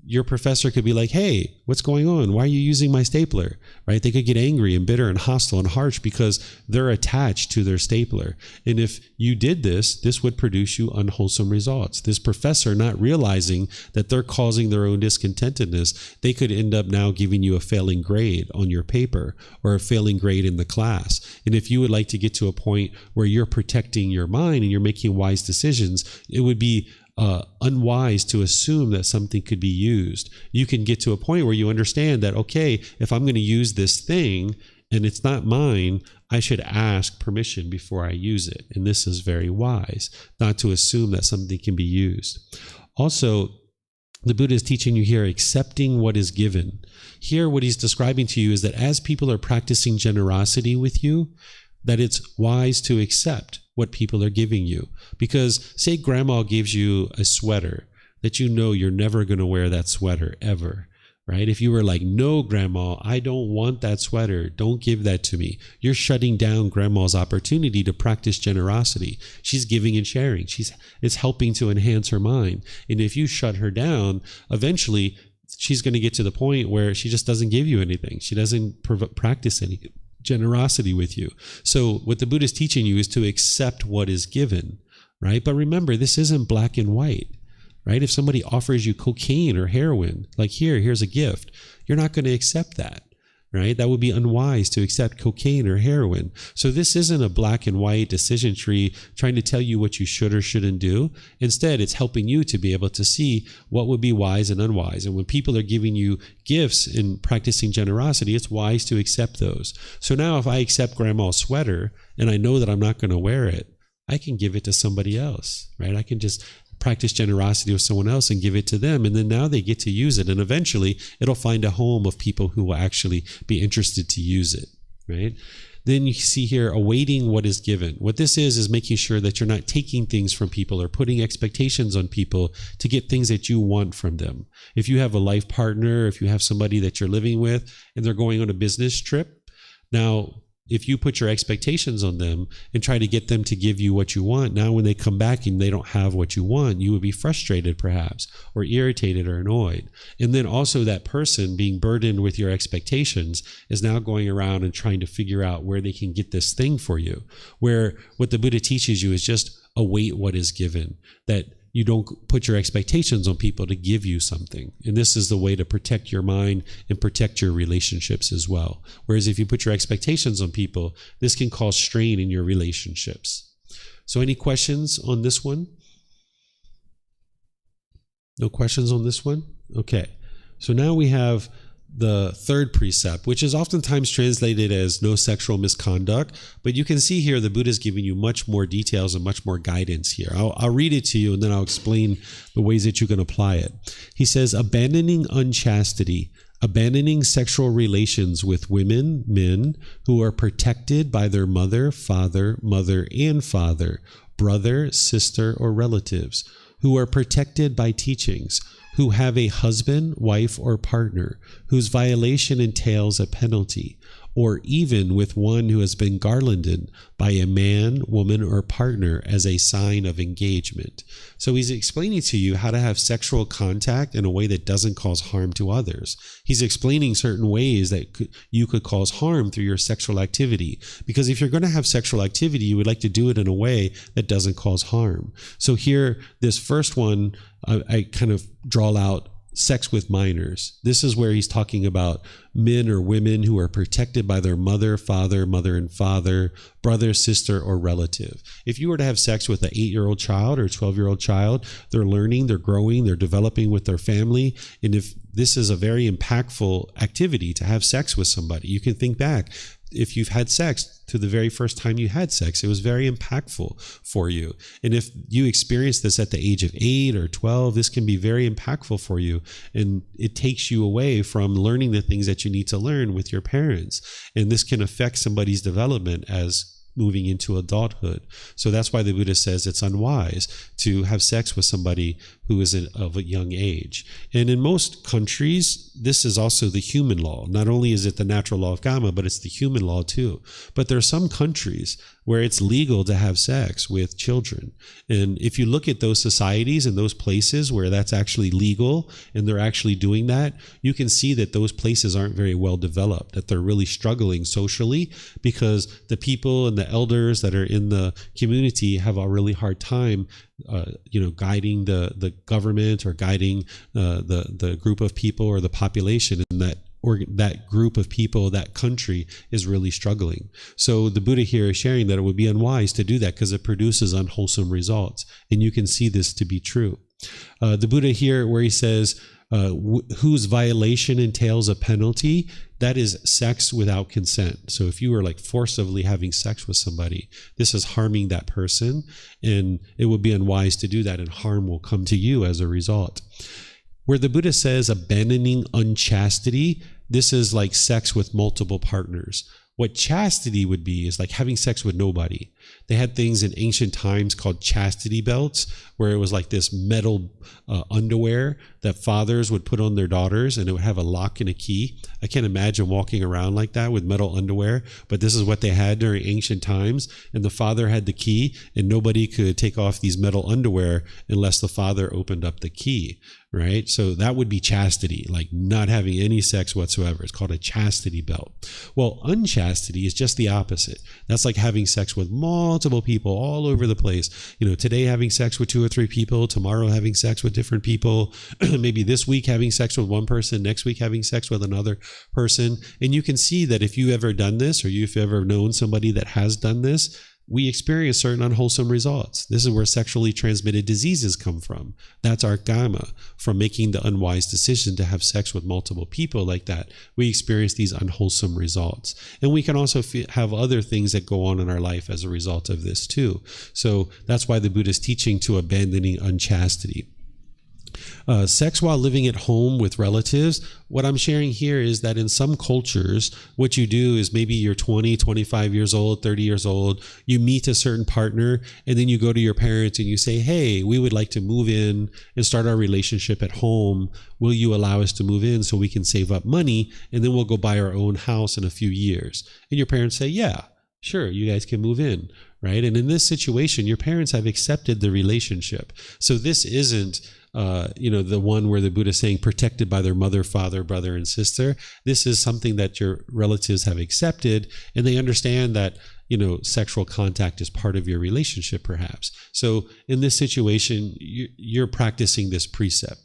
your professor could be like, hey, what's going on? Why are you using my stapler? Right? They could get angry and bitter and hostile and harsh because they're attached to their stapler. And if you did this would produce you unwholesome results. This professor, not realizing that they're causing their own discontentedness, they could end up now giving you a failing grade on your paper or a failing grade in the class. And if you would like to get to a point where you're protecting your mind and you're making wise decisions, it would be unwise to assume that something could be used. You can get to a point where you understand that, okay, if I'm going to use this thing and it's not mine, I should ask permission before I use it. And this is very wise, not to assume that something can be used. Also, the Buddha is teaching you here, accepting what is given. Here, what he's describing to you is that as people are practicing generosity with you, that it's wise to accept what people are giving you. Because say grandma gives you a sweater that you know you're never going to wear that sweater ever, right? If you were like, no, grandma, I don't want that sweater. Don't give that to me. You're shutting down grandma's opportunity to practice generosity. She's giving and sharing. It's helping to enhance her mind. And if you shut her down, eventually she's going to get to the point where she just doesn't give you anything. She doesn't practice any generosity with you. So what the Buddha is teaching you is to accept what is given, right? But remember, this isn't black and white, right? If somebody offers you cocaine or heroin, like here's a gift, you're not going to accept that, right? That would be unwise to accept cocaine or heroin. So this isn't a black and white decision tree trying to tell you what you should or shouldn't do. Instead, it's helping you to be able to see what would be wise and unwise. And when people are giving you gifts and practicing generosity, it's wise to accept those. So now if I accept grandma's sweater and I know that I'm not going to wear it, I can give it to somebody else, right? I can just practice generosity with someone else and give it to them. And then now they get to use it. And eventually it'll find a home of people who will actually be interested to use it, right? Then you see here, awaiting what is given. What this is making sure that you're not taking things from people or putting expectations on people to get things that you want from them. If you have a life partner, if you have somebody that you're living with and they're going on a business trip, now if you put your expectations on them and try to get them to give you what you want, now when they come back and they don't have what you want, you would be frustrated perhaps, or irritated or annoyed. And then also that person being burdened with your expectations is now going around and trying to figure out where they can get this thing for you. Where what the Buddha teaches you is just await what is given, that you don't put your expectations on people to give you something. And this is the way to protect your mind and protect your relationships as well. Whereas if you put your expectations on people, this can cause strain in your relationships. So any questions on this one? No questions on this one? Okay. So now we have the third precept, which is oftentimes translated as no sexual misconduct, but you can see here the Buddha is giving you much more details and much more guidance here. I'll read it to you and then I'll explain the ways that you can apply it. He says, abandoning unchastity, abandoning sexual relations with women, men who are protected by their mother, and father, brother, sister, or relatives, who are protected by teachings, who have a husband, wife, or partner, whose violation entails a penalty, or even with one who has been garlanded by a man, woman, or partner as a sign of engagement. So he's explaining to you how to have sexual contact in a way that doesn't cause harm to others. He's explaining certain ways that you could cause harm through your sexual activity. Because if you're going to have sexual activity, you would like to do it in a way that doesn't cause harm. So here, this first one, I kind of draw out sex with minors. This is where he's talking about men or women who are protected by their mother, and father, brother, sister, or relative. If you were to have sex with an 8-year-old child or 12-year-old child, they're learning, they're growing, they're developing with their family. And if this is a very impactful activity to have sex with somebody, you can think back. If you've had sex to the very first time you had sex, it was very impactful for you. And if you experience this at the age of 8 or 12, this can be very impactful for you. And it takes you away from learning the things that you need to learn with your parents. And this can affect somebody's development as moving into adulthood. So that's why the Buddha says it's unwise to have sex with somebody who is of a young age. And in most countries, this is also the human law. Not only is it the natural law of Kamma, but it's the human law too. But there are some countries where it's legal to have sex with children. And if you look at those societies and those places where that's actually legal and they're actually doing that, you can see that those places aren't very well developed, that they're really struggling socially because the people and the elders that are in the community have a really hard time guiding the government or guiding the group of people or the population, and that group of people, that country is really struggling. So the Buddha here is sharing that it would be unwise to do that because it produces unwholesome results. And you can see this to be true. The Buddha here, where he says, whose violation entails a penalty, that is sex without consent. So if you are like forcibly having sex with somebody, this is harming that person, and it would be unwise to do that, and harm will come to you as a result. Where the Buddha says abandoning unchastity, this is like sex with multiple partners. What chastity would be is like having sex with nobody. They had things in ancient times called chastity belts, where it was like this metal underwear that fathers would put on their daughters, and it would have a lock and a key. I can't imagine walking around like that with metal underwear, but this is what they had during ancient times. And the father had the key, and nobody could take off these metal underwear unless the father opened up the key, right? So that would be chastity, like not having any sex whatsoever. It's called a chastity belt. Well, unchastity is just the opposite. That's like having sex with multiple people all over the place. You know, today having sex with 2 or 3 people, tomorrow having sex with different people, maybe this week having sex with one person, next week having sex with another person. And you can see that if you've ever done this, or you've ever known somebody that has done this, we experience certain unwholesome results. This is where sexually transmitted diseases come from. That's our kamma, from making the unwise decision to have sex with multiple people like that. We experience these unwholesome results. And we can also have other things that go on in our life as a result of this too. So that's why the Buddha is teaching to abandoning unchastity. Sex while living at home with relatives. What I'm sharing here is that in some cultures, what you do is maybe you're 20, 25 years old, 30 years old, you meet a certain partner, and then you go to your parents and you say, hey, we would like to move in and start our relationship at home. Will you allow us to move in so we can save up money, and then we'll go buy our own house in a few years? And your parents say, yeah, sure, you guys can move in, right? And in this situation, your parents have accepted the relationship. So this isn't the one where the Buddha is saying protected by their mother, father, brother, and sister. This is something that your relatives have accepted, and they understand that, sexual contact is part of your relationship, perhaps. So in this situation, you're practicing this precept.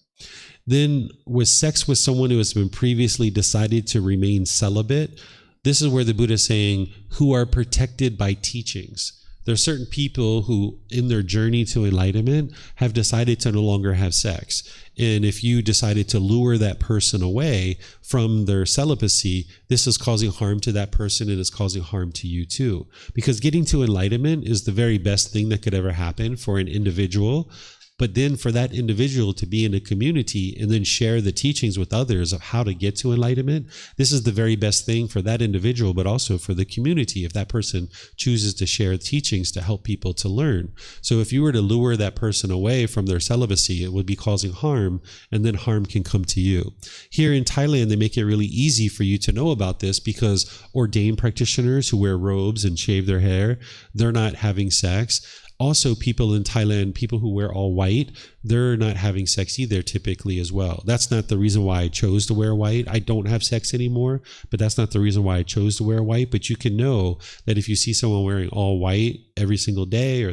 Then with sex with someone who has been previously decided to remain celibate, this is where the Buddha is saying, who are protected by teachings. There are certain people who, in their journey to enlightenment, have decided to no longer have sex. And if you decided to lure that person away from their celibacy, this is causing harm to that person, and it's causing harm to you too. Because getting to enlightenment is the very best thing that could ever happen for an individual. But then for that individual to be in a community and then share the teachings with others of how to get to enlightenment, this is the very best thing for that individual, but also for the community, if that person chooses to share teachings to help people to learn. So if you were to lure that person away from their celibacy, it would be causing harm, and then harm can come to you. Here in Thailand, they make it really easy for you to know about this, because ordained practitioners who wear robes and shave their hair, they're not having sex. Also, people in Thailand, people who wear all white, they're not having sex either typically as well. That's not the reason why I chose to wear white. I don't have sex anymore, but that's not the reason why I chose to wear white. But you can know that if you see someone wearing all white every single day, or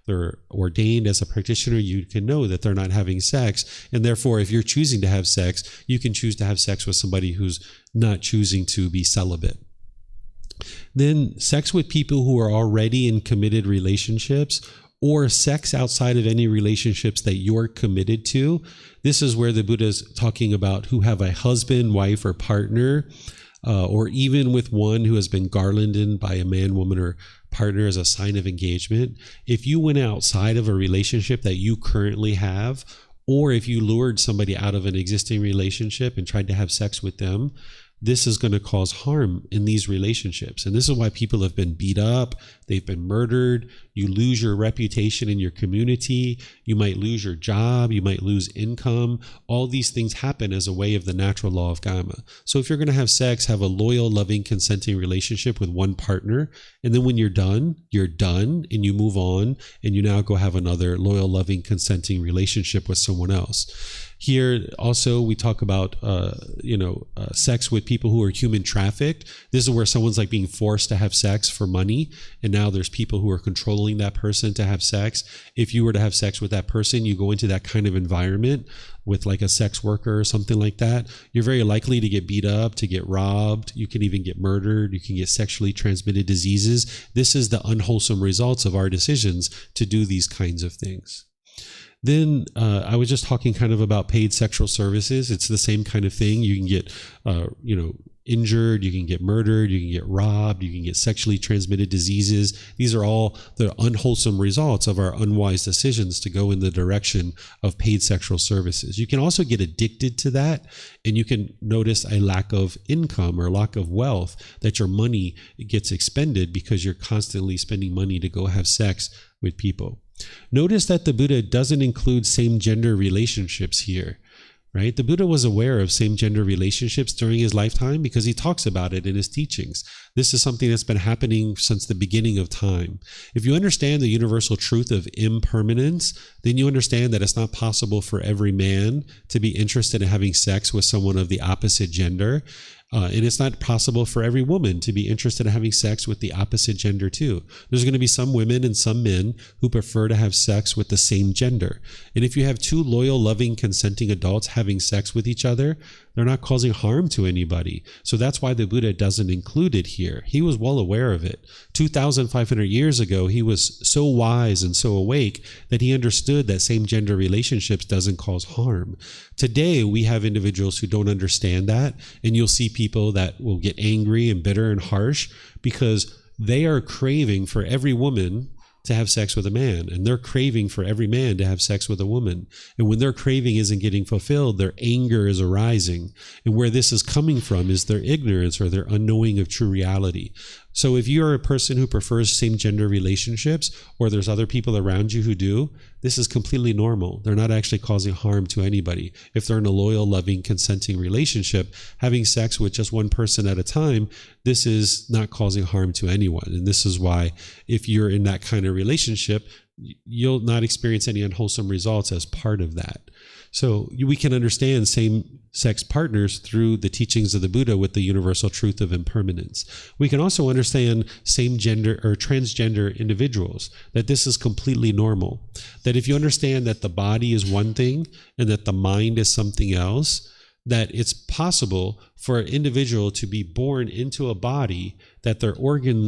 they're ordained as a practitioner, you can know that they're not having sex. And therefore, if you're choosing to have sex, you can choose to have sex with somebody who's not choosing to be celibate. Then sex with people who are already in committed relationships, or sex outside of any relationships that you're committed to. This is where the Buddha is talking about who have a husband, wife, or partner, or even with one who has been garlanded by a man, woman, or partner as a sign of engagement. If you went outside of a relationship that you currently have, or if you lured somebody out of an existing relationship and tried to have sex with them, this is going to cause harm in these relationships. And this is why people have been beat up, they've been murdered, you lose your reputation in your community, you might lose your job, you might lose income. All these things happen as a way of the natural law of Kamma. So if you're going to have sex, have a loyal, loving, consenting relationship with one partner. And then when you're done, and you move on, and you now go have another loyal, loving, consenting relationship with someone else. Here also we talk about sex with people who are human trafficked. This is where someone's like being forced to have sex for money, and now there's people who are controlling that person to have sex. If you were to have sex with that person, you go into that kind of environment with like a sex worker or something like that, you're very likely to get beat up, to get robbed. You can even get murdered. You can get sexually transmitted diseases. This is the unwholesome results of our decisions to do these kinds of things. Then I was just talking kind of about paid sexual services. It's the same kind of thing. You can get, injured, you can get murdered, you can get robbed, you can get sexually transmitted diseases. These are all the unwholesome results of our unwise decisions to go in the direction of paid sexual services. You can also get addicted to that, and you can notice a lack of income or lack of wealth, that your money gets expended because you're constantly spending money to go have sex with people. Notice that the Buddha doesn't include same-gender relationships here. Right? The Buddha was aware of same-gender relationships during his lifetime because he talks about it in his teachings. This is something that's been happening since the beginning of time. If you understand the universal truth of impermanence, then you understand that it's not possible for every man to be interested in having sex with someone of the opposite gender. And it's not possible for every woman to be interested in having sex with the opposite gender too. There's going to be some women and some men who prefer to have sex with the same gender. And if you have two loyal, loving, consenting adults having sex with each other, they're not causing harm to anybody. So that's why the Buddha doesn't include it here. He was well aware of it. 2,500 years ago, he was so wise and so awake that he understood that same-gender relationships doesn't cause harm. Today, we have individuals who don't understand that, and you'll see people that will get angry and bitter and harsh because they are craving for every woman to have sex with a man, and they're craving for every man to have sex with a woman. And when their craving isn't getting fulfilled, their anger is arising. And where this is coming from is their ignorance or their unknowing of true reality. So if you're a person who prefers same-gender relationships, or there's other people around you who do, this is completely normal. They're not actually causing harm to anybody. If they're in a loyal, loving, consenting relationship, having sex with just one person at a time, this is not causing harm to anyone. And this is why if you're in that kind of relationship, you'll not experience any unwholesome results as part of that. So we can understand same-sex partners through the teachings of the Buddha with the universal truth of impermanence. We can also understand same-gender or transgender individuals, that this is completely normal. That if you understand that the body is one thing and that the mind is something else, that it's possible for an individual to be born into a body that their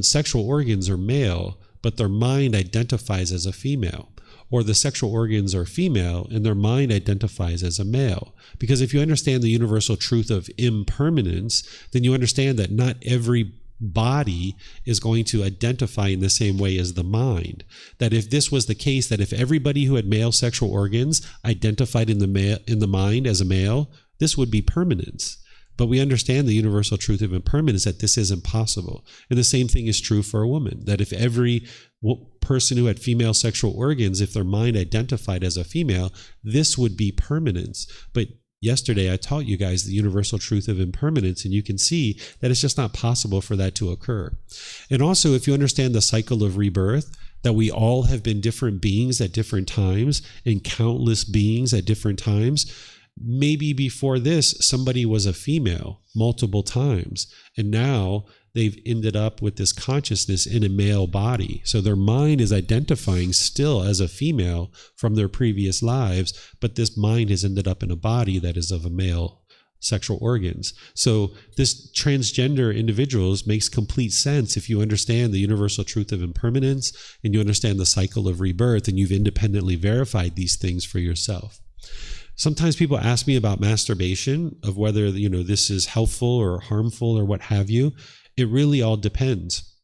sexual organs are male, but their mind identifies as a female. Or the sexual organs are female and their mind identifies as a male. Because if you understand the universal truth of impermanence, then you understand that not every body is going to identify in the same way as the mind. That if this was the case, that if everybody who had male sexual organs identified in the mind as a male, this would be permanence. But we understand the universal truth of impermanence, that this is impossible. And the same thing is true for a woman, that if every person who had female sexual organs, if their mind identified as a female, this would be permanence. But yesterday I taught you guys the universal truth of impermanence, and you can see that it's just not possible for that to occur. And also, if you understand the cycle of rebirth, that we all have been different beings at different times, and countless beings at different times, maybe before this, somebody was a female multiple times, and now they've ended up with this consciousness in a male body. So their mind is identifying still as a female from their previous lives, but this mind has ended up in a body that is of a male sexual organs. So this transgender individuals makes complete sense if you understand the universal truth of impermanence and you understand the cycle of rebirth, and you've independently verified these things for yourself. Sometimes people ask me about masturbation, of whether, this is helpful or harmful or what have you. It really all depends.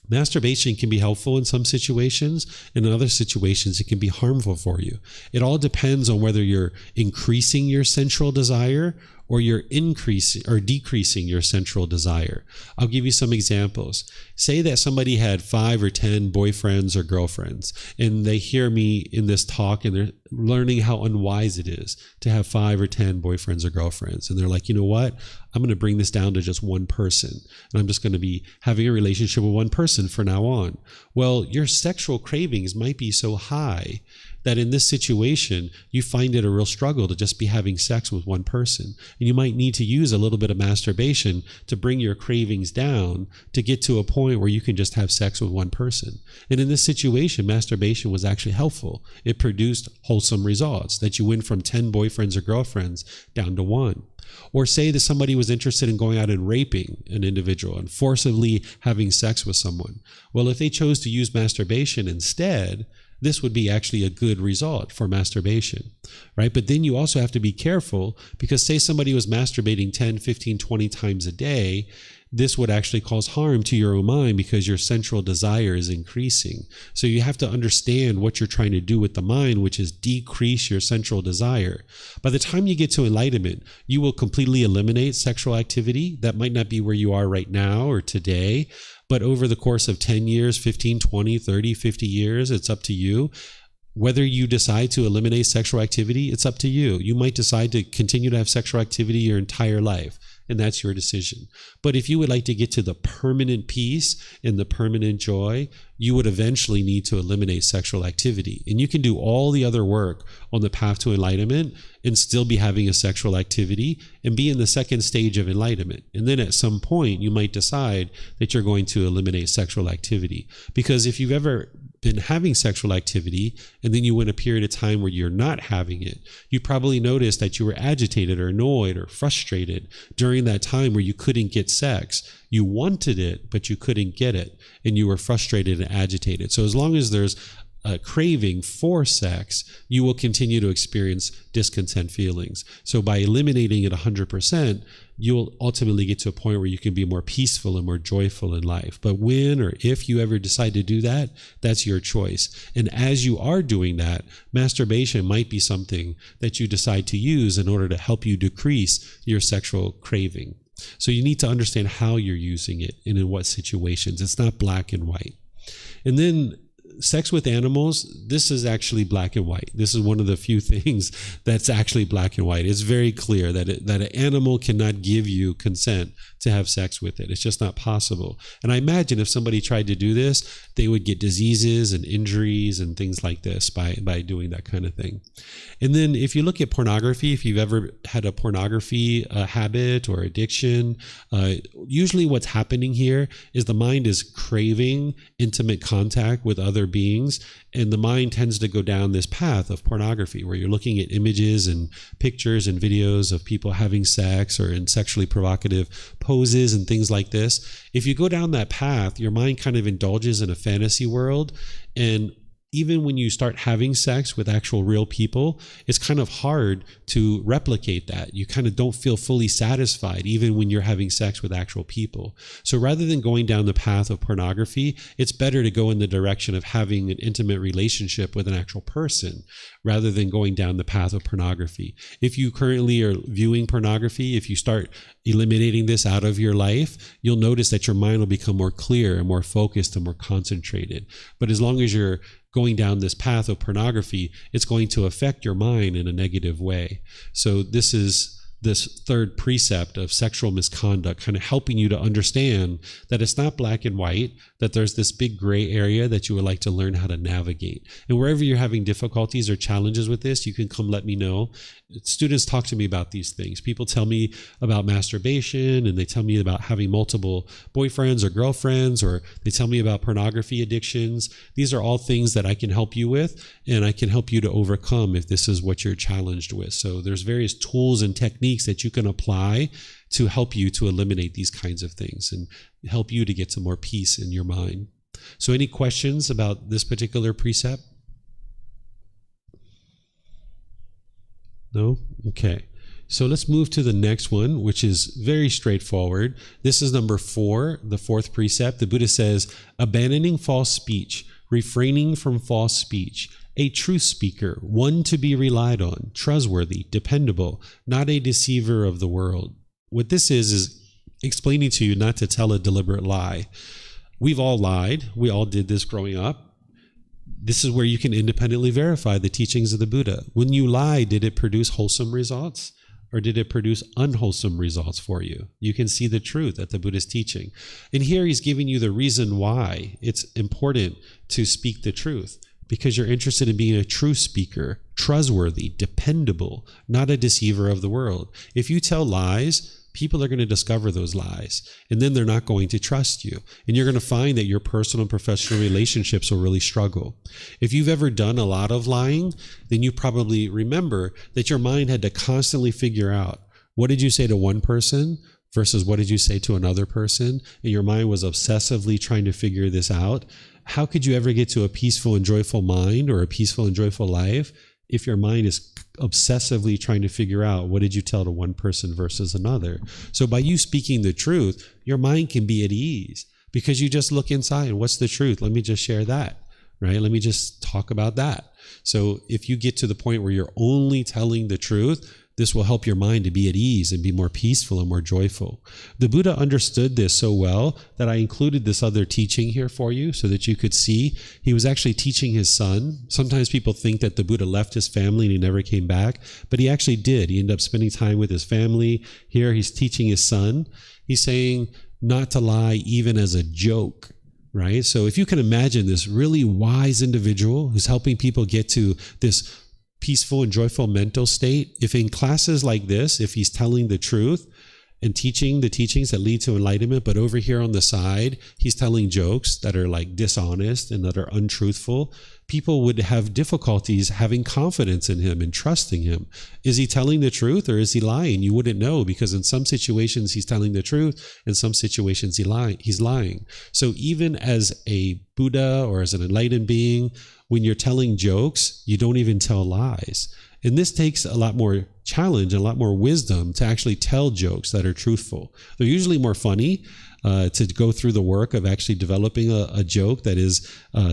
Masturbation can be helpful in some situations, and in other situations it can be harmful for you. It all depends on whether you're increasing your sensual desire or you're increasing or decreasing your sensual desire. I'll give you some examples. Say that somebody had 5 or 10 boyfriends or girlfriends, and they hear me in this talk and they're learning how unwise it is to have 5 or 10 boyfriends or girlfriends. And they're like, you know what? I'm going to bring this down to just one person, and I'm just going to be having a relationship with one person from now on. Well, your sexual cravings might be so high that in this situation, you find it a real struggle to just be having sex with one person. And you might need to use a little bit of masturbation to bring your cravings down to get to a point where you can just have sex with one person. And in this situation, masturbation was actually helpful. It produced wholesome results, that you went from 10 boyfriends or girlfriends down to 1. Or say that somebody was interested in going out and raping an individual and forcibly having sex with someone. Well, if they chose to use masturbation instead, this would be actually a good result for masturbation, right? But then you also have to be careful, because say somebody was masturbating 10, 15, 20 times a day, this would actually cause harm to your own mind because your sensual desire is increasing. So you have to understand what you're trying to do with the mind, which is decrease your sensual desire. By the time you get to enlightenment, you will completely eliminate sexual activity. That might not be where you are right now or today, but over the course of 10 years, 15, 20, 30, 50 years, it's up to you. Whether you decide to eliminate sexual activity, it's up to you. You might decide to continue to have sexual activity your entire life, and that's your decision. But if you would like to get to the permanent peace and the permanent joy, you would eventually need to eliminate sexual activity. And you can do all the other work on the path to enlightenment and still be having a sexual activity and be in the second stage of enlightenment. And then at some point, you might decide that you're going to eliminate sexual activity. Because if you've ever been having sexual activity and then you went a period of time where you're not having it, you probably noticed that you were agitated or annoyed or frustrated during that time where you couldn't get sex. You wanted it, but you couldn't get it, and you were frustrated and agitated. So as long as there's a craving for sex, you will continue to experience discontent feelings. So by eliminating it 100%, you'll ultimately get to a point where you can be more peaceful and more joyful in life. But when or if you ever decide to do that, that's your choice. And as you are doing that, masturbation might be something that you decide to use in order to help you decrease your sexual craving. So you need to understand how you're using it and in what situations. It's not black and white. And then sex with animals, this is actually black and white. This is one of the few things that's actually black and white. It's very clear that an animal cannot give you consent to have sex with it. It's just not possible. And I imagine if somebody tried to do this, they would get diseases and injuries and things like this by doing that kind of thing. And then if you look at pornography, if you've ever had a pornography habit or addiction, usually what's happening here is the mind is craving intimate contact with other beings, and the mind tends to go down this path of pornography where you're looking at images and pictures and videos of people having sex or in sexually provocative poses and things like this. If you go down that path, your mind kind of indulges in a fantasy world, and even when you start having sex with actual real people, it's kind of hard to replicate that. You kind of don't feel fully satisfied even when you're having sex with actual people. So rather than going down the path of pornography, it's better to go in the direction of having an intimate relationship with an actual person rather than going down the path of pornography. If you currently are viewing pornography, if you start eliminating this out of your life, you'll notice that your mind will become more clear and more focused and more concentrated. But as long as you're going down this path of pornography, it's going to affect your mind in a negative way. So this is this third precept of sexual misconduct, kind of helping you to understand that it's not black and white, that there's this big gray area that you would like to learn how to navigate. And wherever you're having difficulties or challenges with this, you can come let me know. Students talk to me about these things. People tell me about masturbation, and they tell me about having multiple boyfriends or girlfriends, or they tell me about pornography addictions. These are all things that I can help you with, and I can help you to overcome if this is what you're challenged with. So there's various tools and techniques that you can apply to help you to eliminate these kinds of things and help you to get to more peace in your mind. So any questions about this particular precept? No? Okay. So let's move to the next one, which is very straightforward. This is number 4, the fourth precept. The Buddha says, abandoning false speech, refraining from false speech, a truth speaker, one to be relied on, trustworthy, dependable, not a deceiver of the world. What this is explaining to you not to tell a deliberate lie. We've all lied. We all did this growing up. This is where you can independently verify the teachings of the Buddha. When you lie, did it produce wholesome results, or did it produce unwholesome results for you? You can see the truth that the Buddha is teaching. And here he's giving you the reason why it's important to speak the truth, because you're interested in being a true speaker, trustworthy, dependable, not a deceiver of the world. If you tell lies, people are going to discover those lies, and then they're not going to trust you. And you're going to find that your personal and professional relationships will really struggle. If you've ever done a lot of lying, then you probably remember that your mind had to constantly figure out, what did you say to one person? versus what did you say to another person, and your mind was obsessively trying to figure this out, how could you ever get to a peaceful and joyful mind or a peaceful and joyful life if your mind is obsessively trying to figure out what did you tell to one person versus another? So by you speaking the truth, your mind can be at ease because you just look inside. What's the truth? Let me just share that, right? Let me just talk about that. So if you get to the point where you're only telling the truth, this will help your mind to be at ease and be more peaceful and more joyful. The Buddha understood this so well that I included this other teaching here for you so that you could see. He was actually teaching his son. Sometimes people think that the Buddha left his family and he never came back, but he actually did. He ended up spending time with his family. Here he's teaching his son. He's saying not to lie even as a joke. Right? So if you can imagine this really wise individual who's helping people get to this peaceful and joyful mental state, if in classes like this, if he's telling the truth and teaching the teachings that lead to enlightenment, but over here on the side, he's telling jokes that are like dishonest and that are untruthful, people would have difficulties having confidence in him and trusting him. Is he telling the truth or is he lying? You wouldn't know, because in some situations he's telling the truth, in some situations he's lying. So even as a Buddha or as an enlightened being, when you're telling jokes, you don't even tell lies. And this takes a lot more challenge and a lot more wisdom to actually tell jokes that are truthful. They're usually more funny to go through the work of actually developing a joke that is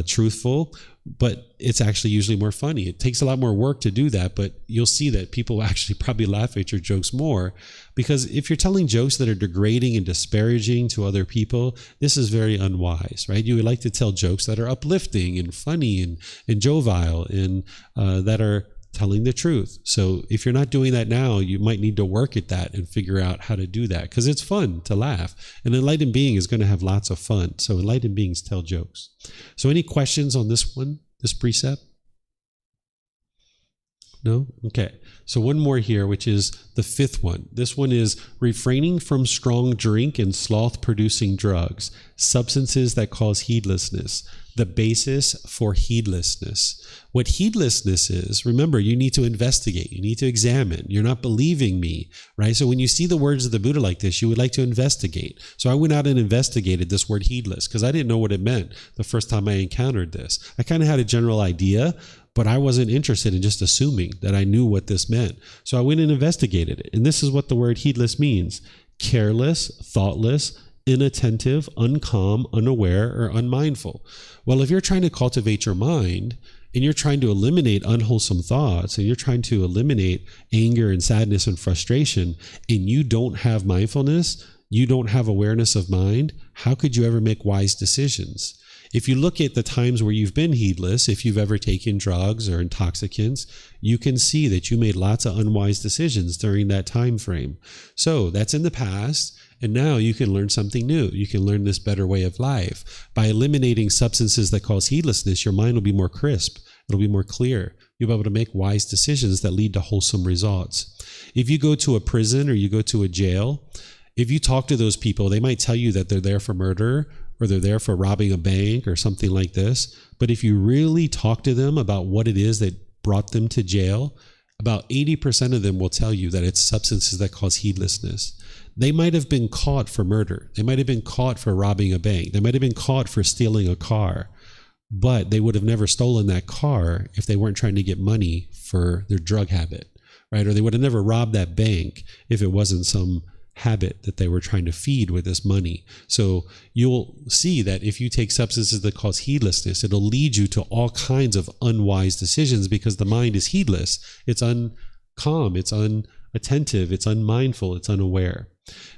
truthful, but it's actually usually more funny. It takes a lot more work to do that, but you'll see that people actually probably laugh at your jokes more, because if you're telling jokes that are degrading and disparaging to other people, this is very unwise, right? You would like to tell jokes that are uplifting and funny and jovial and that are telling the truth. So if you're not doing that now, you might need to work at that and figure out how to do that, because it's fun to laugh. An enlightened being is going to have lots of fun. So enlightened beings tell jokes. So any questions on this one, this precept? No? Okay. So one more here, which is the fifth one. This one is refraining from strong drink and sloth-producing drugs, substances that cause heedlessness, the basis for heedlessness. What heedlessness is, remember, you need to investigate. You need to examine. You're not believing me, right? So when you see the words of the Buddha like this, you would like to investigate. So I went out and investigated this word heedless because I didn't know what it meant the first time I encountered this. I kind of had a general idea, but I wasn't interested in just assuming that I knew what this meant. So I went and investigated it. And this is what the word heedless means: careless, thoughtless, inattentive, uncalm, unaware, or unmindful. Well, if you're trying to cultivate your mind and you're trying to eliminate unwholesome thoughts and you're trying to eliminate anger and sadness and frustration, and you don't have mindfulness, you don't have awareness of mind, how could you ever make wise decisions? If you look at the times where you've been heedless, if you've ever taken drugs or intoxicants, you can see that you made lots of unwise decisions during that time frame. So that's in the past, and now you can learn something new. You can learn this better way of life. By eliminating substances that cause heedlessness, your mind will be more crisp. It'll be more clear. You'll be able to make wise decisions that lead to wholesome results. If you go to a prison or you go to a jail, if you talk to those people, they might tell you that they're there for murder, or they're there for robbing a bank or something like this. But if you really talk to them about what it is that brought them to jail, about 80% of them will tell you that it's substances that cause heedlessness. They might have been caught for murder. They might have been caught for robbing a bank. They might have been caught for stealing a car, but they would have never stolen that car if they weren't trying to get money for their drug habit, right? Or they would have never robbed that bank if it wasn't some habit that they were trying to feed with this money. So you'll see that if you take substances that cause heedlessness, it'll lead you to all kinds of unwise decisions, because the mind is heedless. It's uncalm, it's unattentive, it's unmindful, it's unaware.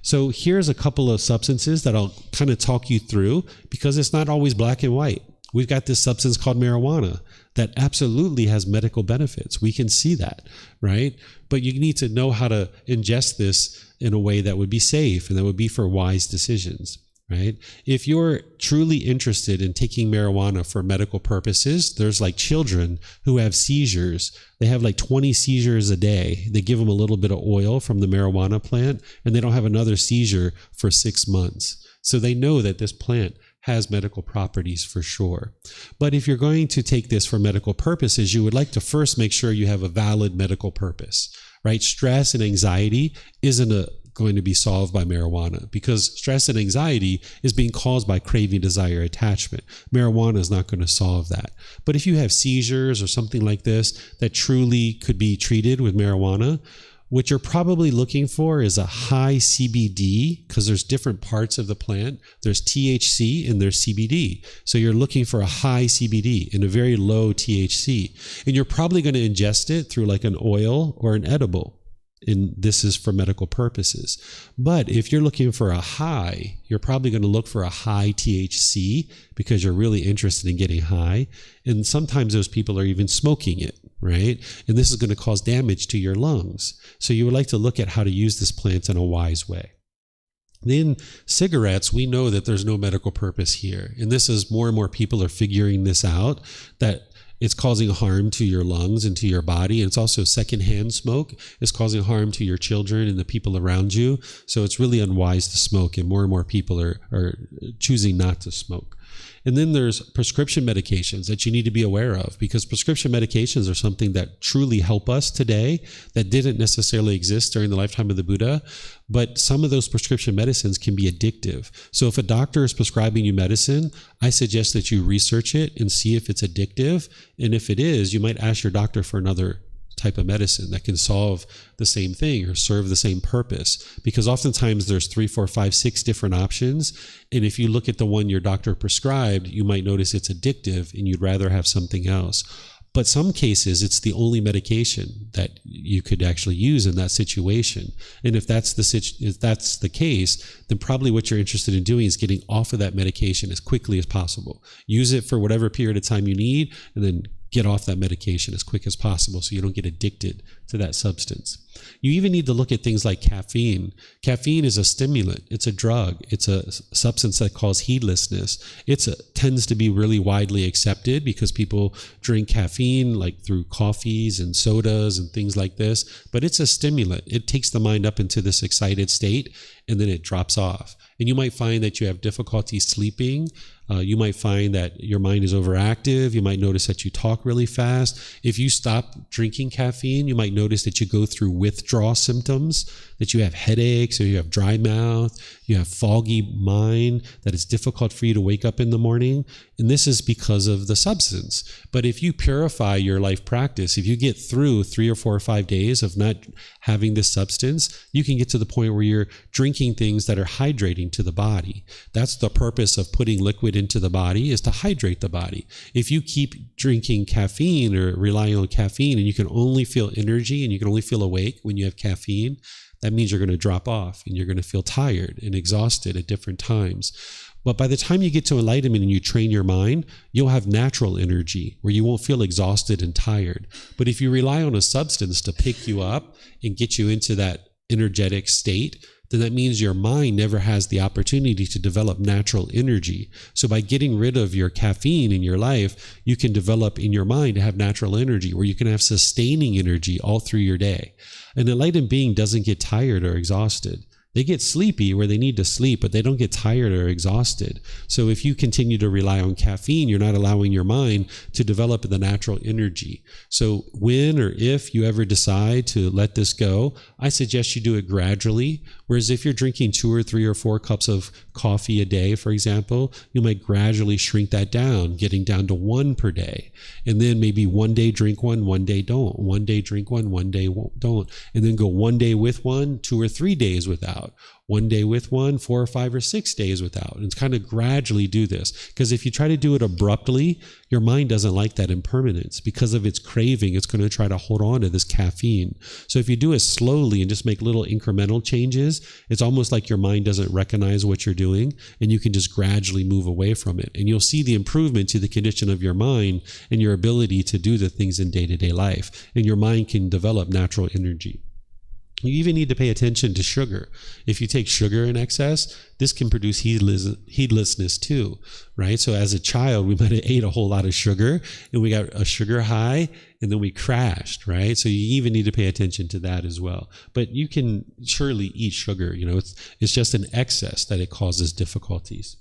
So here's a couple of substances that I'll kind of talk you through, because it's not always black and white. We've got this substance called marijuana that absolutely has medical benefits. We can see that, right? But you need to know how to ingest this in a way that would be safe and that would be for wise decisions, right? If you're truly interested in taking marijuana for medical purposes, there's like children who have seizures. They have like 20 seizures a day. They give them a little bit of oil from the marijuana plant, and they don't have another seizure for 6 months. So they know that this plant has medical properties for sure. But if you're going to take this for medical purposes, you would like to first make sure you have a valid medical purpose, right? Stress and anxiety isn't a going to be solved by marijuana, because stress and anxiety is being caused by craving, desire, attachment. Marijuana is not going to solve that. But if you have seizures or something like this that truly could be treated with marijuana, what you're probably looking for is a high CBD, because there's different parts of the plant. There's THC and there's CBD. So you're looking for a high CBD and a very low THC. And you're probably going to ingest it through like an oil or an edible. And this is for medical purposes. But if you're looking for a high, you're probably going to look for a high THC because you're really interested in getting high. And sometimes those people are even smoking it, right? And this is going to cause damage to your lungs. So you would like to look at how to use this plant in a wise way. Then cigarettes, we know that there's no medical purpose here. And this is more and more people are figuring this out, that it's causing harm to your lungs and to your body. And it's also secondhand smoke. It's causing harm to your children and the people around you. So it's really unwise to smoke, and more people are choosing not to smoke. And then there's prescription medications that you need to be aware of, because prescription medications are something that truly help us today that didn't necessarily exist during the lifetime of the Buddha. But some of those prescription medicines can be addictive. So if a doctor is prescribing you medicine, I suggest that you research it and see if it's addictive. And if it is, you might ask your doctor for another type of medicine that can solve the same thing or serve the same purpose, because oftentimes there's 3, 4, 5, 6 different options. And if you look at the one your doctor prescribed, you might notice it's addictive and you'd rather have something else. But some cases, it's the only medication that you could actually use in that situation. And if that's the case, then probably what you're interested in doing is getting off of that medication as quickly as possible. Use it for whatever period of time you need, and then get off that medication as quick as possible so you don't get addicted to that substance. You even need to look at things like caffeine. Caffeine is a stimulant. It's a drug. It's a substance that causes heedlessness. It tends to be really widely accepted because people drink caffeine like through coffees and sodas and things like this. But it's a stimulant. It takes the mind up into this excited state, and then it drops off. And you might find that you have difficulty sleeping. You might find that your mind is overactive. You might notice that you talk really fast. If you stop drinking caffeine, you might notice that you go through withdrawal symptoms, that you have headaches, or you have dry mouth, you have foggy mind, that it's difficult for you to wake up in the morning. And this is because of the substance. But if you purify your life practice, if you get through 3 or 4 or 5 days of not having this substance, you can get to the point where you're drinking things that are hydrating to the body. That's the purpose of putting liquid into the body, is to hydrate the body. If you keep drinking caffeine or relying on caffeine, and you can only feel energy and you can only feel awake when you have caffeine, that means you're going to drop off and you're going to feel tired and exhausted at different times. But by the time you get to enlightenment and you train your mind, you'll have natural energy where you won't feel exhausted and tired. But if you rely on a substance to pick you up and get you into that energetic state, then that means your mind never has the opportunity to develop natural energy. So by getting rid of your caffeine in your life, you can develop in your mind to have natural energy where you can have sustaining energy all through your day. An enlightened being doesn't get tired or exhausted. They get sleepy where they need to sleep, but they don't get tired or exhausted. So if you continue to rely on caffeine, you're not allowing your mind to develop the natural energy. So when or if you ever decide to let this go, I suggest you do it gradually. Whereas if you're drinking 2 or 3 or 4 cups of coffee a day, for example, you might gradually shrink that down, getting down to 1 per day. And then maybe one day drink one day don't. One day drink one day don't. And then go 1 day with one, 2 or 3 days without. 1 day with one, 4 or 5 or 6 days without. And kind of gradually do this. Because if you try to do it abruptly, your mind doesn't like that impermanence. Because of its craving, it's going to try to hold on to this caffeine. So if you do it slowly and just make little incremental changes, it's almost like your mind doesn't recognize what you're doing, and you can just gradually move away from it. And you'll see the improvement to the condition of your mind and your ability to do the things in day-to-day life. And your mind can develop natural energy. You even need to pay attention to sugar. If you take sugar in excess, this can produce heedlessness too, right? So as a child, we might have ate a whole lot of sugar and we got a sugar high and then we crashed, right? So you even need to pay attention to that as well. But you can surely eat sugar. It's just an excess that it causes difficulties.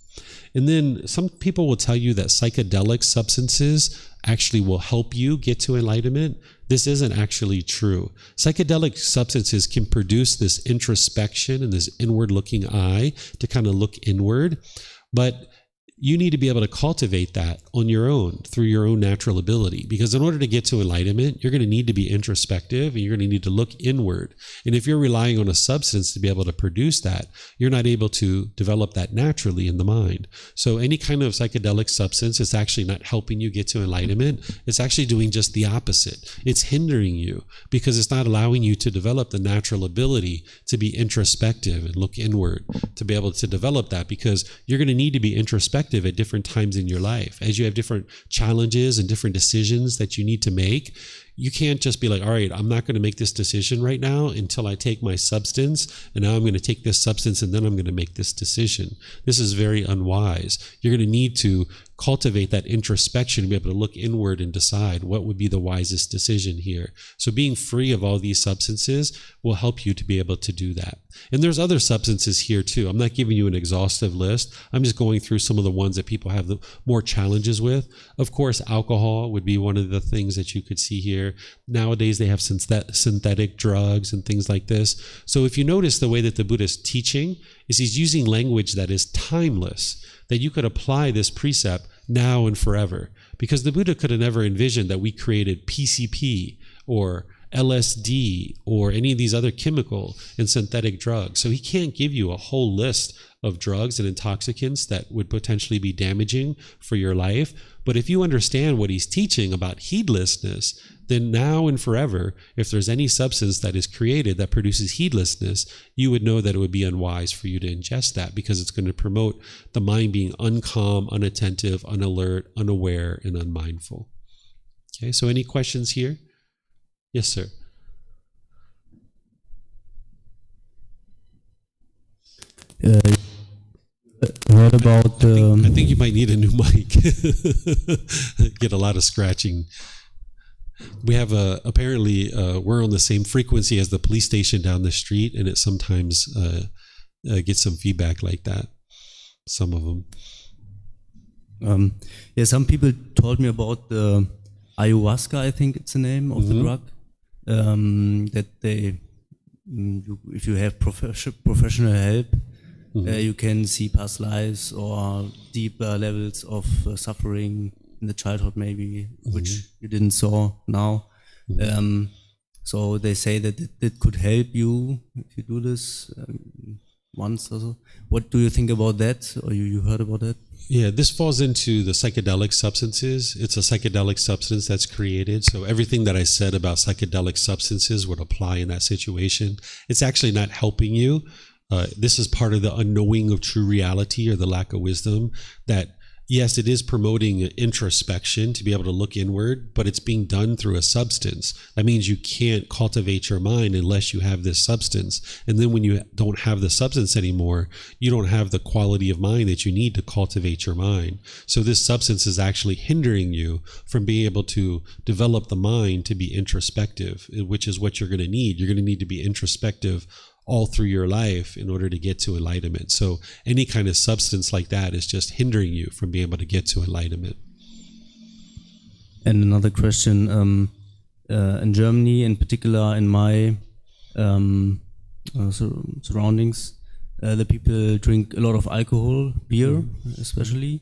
And then some people will tell you that psychedelic substances actually will help you get to enlightenment, this isn't actually true. Psychedelic substances can produce this introspection and this inward looking eye to kind of look inward, but you need to be able to cultivate that on your own through your own natural ability. Because in order to get to enlightenment, you're going to need to be introspective and you're going to need to look inward. And if you're relying on a substance to be able to produce that, you're not able to develop that naturally in the mind. So any kind of psychedelic substance is actually not helping you get to enlightenment. It's actually doing just the opposite. It's hindering you because it's not allowing you to develop the natural ability to be introspective and look inward, to be able to develop that, because you're going to need to be introspective at different times in your life. As you have different challenges and different decisions that you need to make, you can't just be like, all right, I'm not going to make this decision right now until I take my substance, and now I'm going to take this substance and then I'm going to make this decision. This is very unwise. You're going to need to cultivate that introspection to be able to look inward and decide what would be the wisest decision here. So being free of all these substances will help you to be able to do that. And there's other substances here too. I'm not giving you an exhaustive list. I'm just going through some of the ones that people have the more challenges with. Of course, alcohol would be one of the things that you could see here. Nowadays, they have synthetic drugs and things like this. So if you notice, the way that the Buddha is teaching is he's using language that is timeless, that you could apply this precept now and forever. Because the Buddha could have never envisioned that we created PCP or LSD or any of these other chemical and synthetic drugs. So he can't give you a whole list of drugs and intoxicants that would potentially be damaging for your life. But if you understand what he's teaching about heedlessness, then now and forever, if there's any substance that is created that produces heedlessness, you would know that it would be unwise for you to ingest that, because it's going to promote the mind being uncalm, unattentive, unalert, unaware, and unmindful. Okay, so any questions here? Yes, sir. Heard about I think you might need a new mic. Get a lot of scratching. We have apparently we're on the same frequency as the police station down the street, and it sometimes gets some feedback like that. Some of them. Yeah, some people told me about the ayahuasca. I think it's the name of the drug. That they, if you have professional help, you can see past lives or deeper levels of suffering in the childhood, maybe, which you didn't saw now. So they say that it could help you if you do this once or so. What do you think about that? Or you heard about that? Yeah, this falls into the psychedelic substances. It's a psychedelic substance that's created. So everything that I said about psychedelic substances would apply in that situation. It's actually not helping you. This is part of the unknowing of true reality, or the lack of wisdom, that yes, it is promoting introspection to be able to look inward, but it's being done through a substance. That means you can't cultivate your mind unless you have this substance. And then when you don't have the substance anymore, you don't have the quality of mind that you need to cultivate your mind. So this substance is actually hindering you from being able to develop the mind to be introspective, which is what you're going to need. You're going to need to be introspective all through your life in order to get to enlightenment. So any kind of substance like that is just hindering you from being able to get to enlightenment. And another question, in Germany, in particular in my surroundings, the people drink a lot of alcohol, beer especially.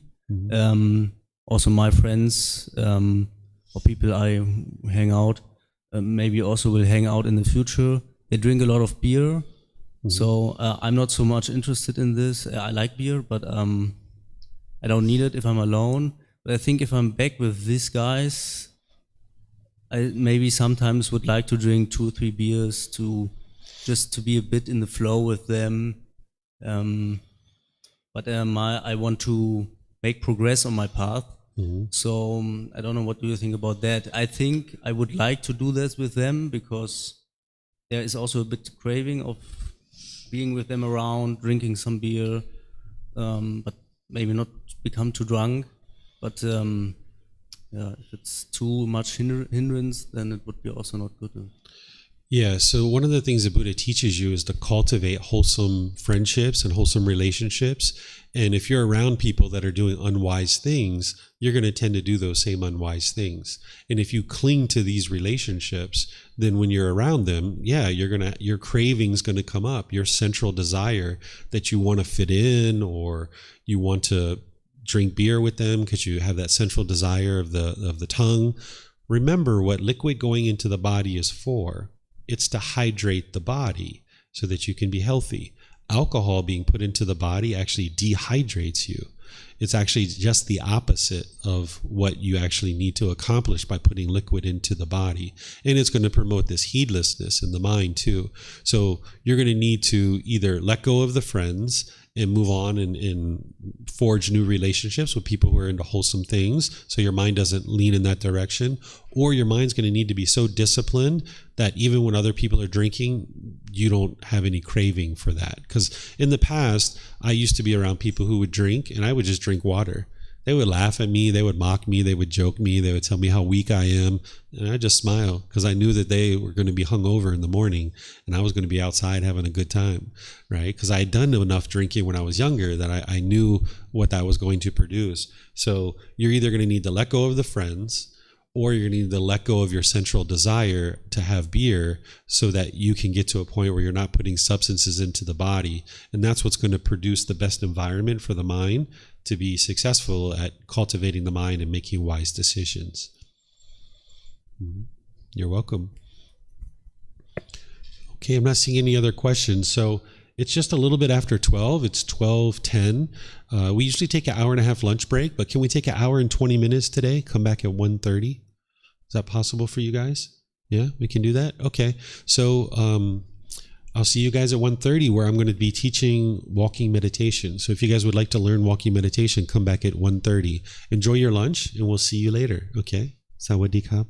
Also my friends or people I hang out, maybe also will hang out in the future, they drink a lot of beer. So I'm not so much interested in this. I like beer, but I don't need it if I'm alone. But I think if I'm back with these guys, I maybe sometimes would like to drink 2 or 3 beers to be a bit in the flow with them. But I want to make progress on my path. So I don't know, what do you think about that? I think I would like to do this with them, because there is also a bit craving of being with them around, drinking some beer, but maybe not become too drunk. But if it's too much hindrance, then it would be also not good. Yeah, so one of the things that Buddha teaches you is to cultivate wholesome friendships and wholesome relationships. And if you're around people that are doing unwise things, you're going to tend to do those same unwise things. And if you cling to these relationships, then when you're around them, yeah, your craving's going to come up, your central desire that you want to fit in, or you want to drink beer with them because you have that central desire of the tongue. Remember what liquid going into the body is for. It's to hydrate the body so that you can be healthy. Alcohol being put into the body actually dehydrates you. It's actually just the opposite of what you actually need to accomplish by putting liquid into the body. And it's going to promote this heedlessness in the mind too. So you're going to need to either let go of the friends and move on and forge new relationships with people who are into wholesome things, so your mind doesn't lean in that direction, or your mind's going to need to be so disciplined that even when other people are drinking, you don't have any craving for that. Because in the past, I used to be around people who would drink, and I would just drink water. They would laugh at me, they would mock me, they would joke me, they would tell me how weak I am, and I just smile because I knew that they were going to be hungover in the morning and I was going to be outside having a good time, right? Because I had done enough drinking when I was younger that I knew what that was going to produce. So you're either going to need to let go of the friends, or you're going to need to let go of your central desire to have beer so that you can get to a point where you're not putting substances into the body. And that's what's going to produce the best environment for the mind to be successful at cultivating the mind and making wise decisions. You're welcome. Okay, I'm not seeing any other questions. So it's just a little bit after 12. It's 12:10. We usually take an hour and a half lunch break, but can we take an hour and 20 minutes today? Come back at 1:30. Is that possible for you guys? Yeah, we can do that? Okay. So I'll see you guys at 1:30, where I'm going to be teaching walking meditation. So if you guys would like to learn walking meditation, come back at 1:30. Enjoy your lunch, and we'll see you later. Okay? Sawadee Kap.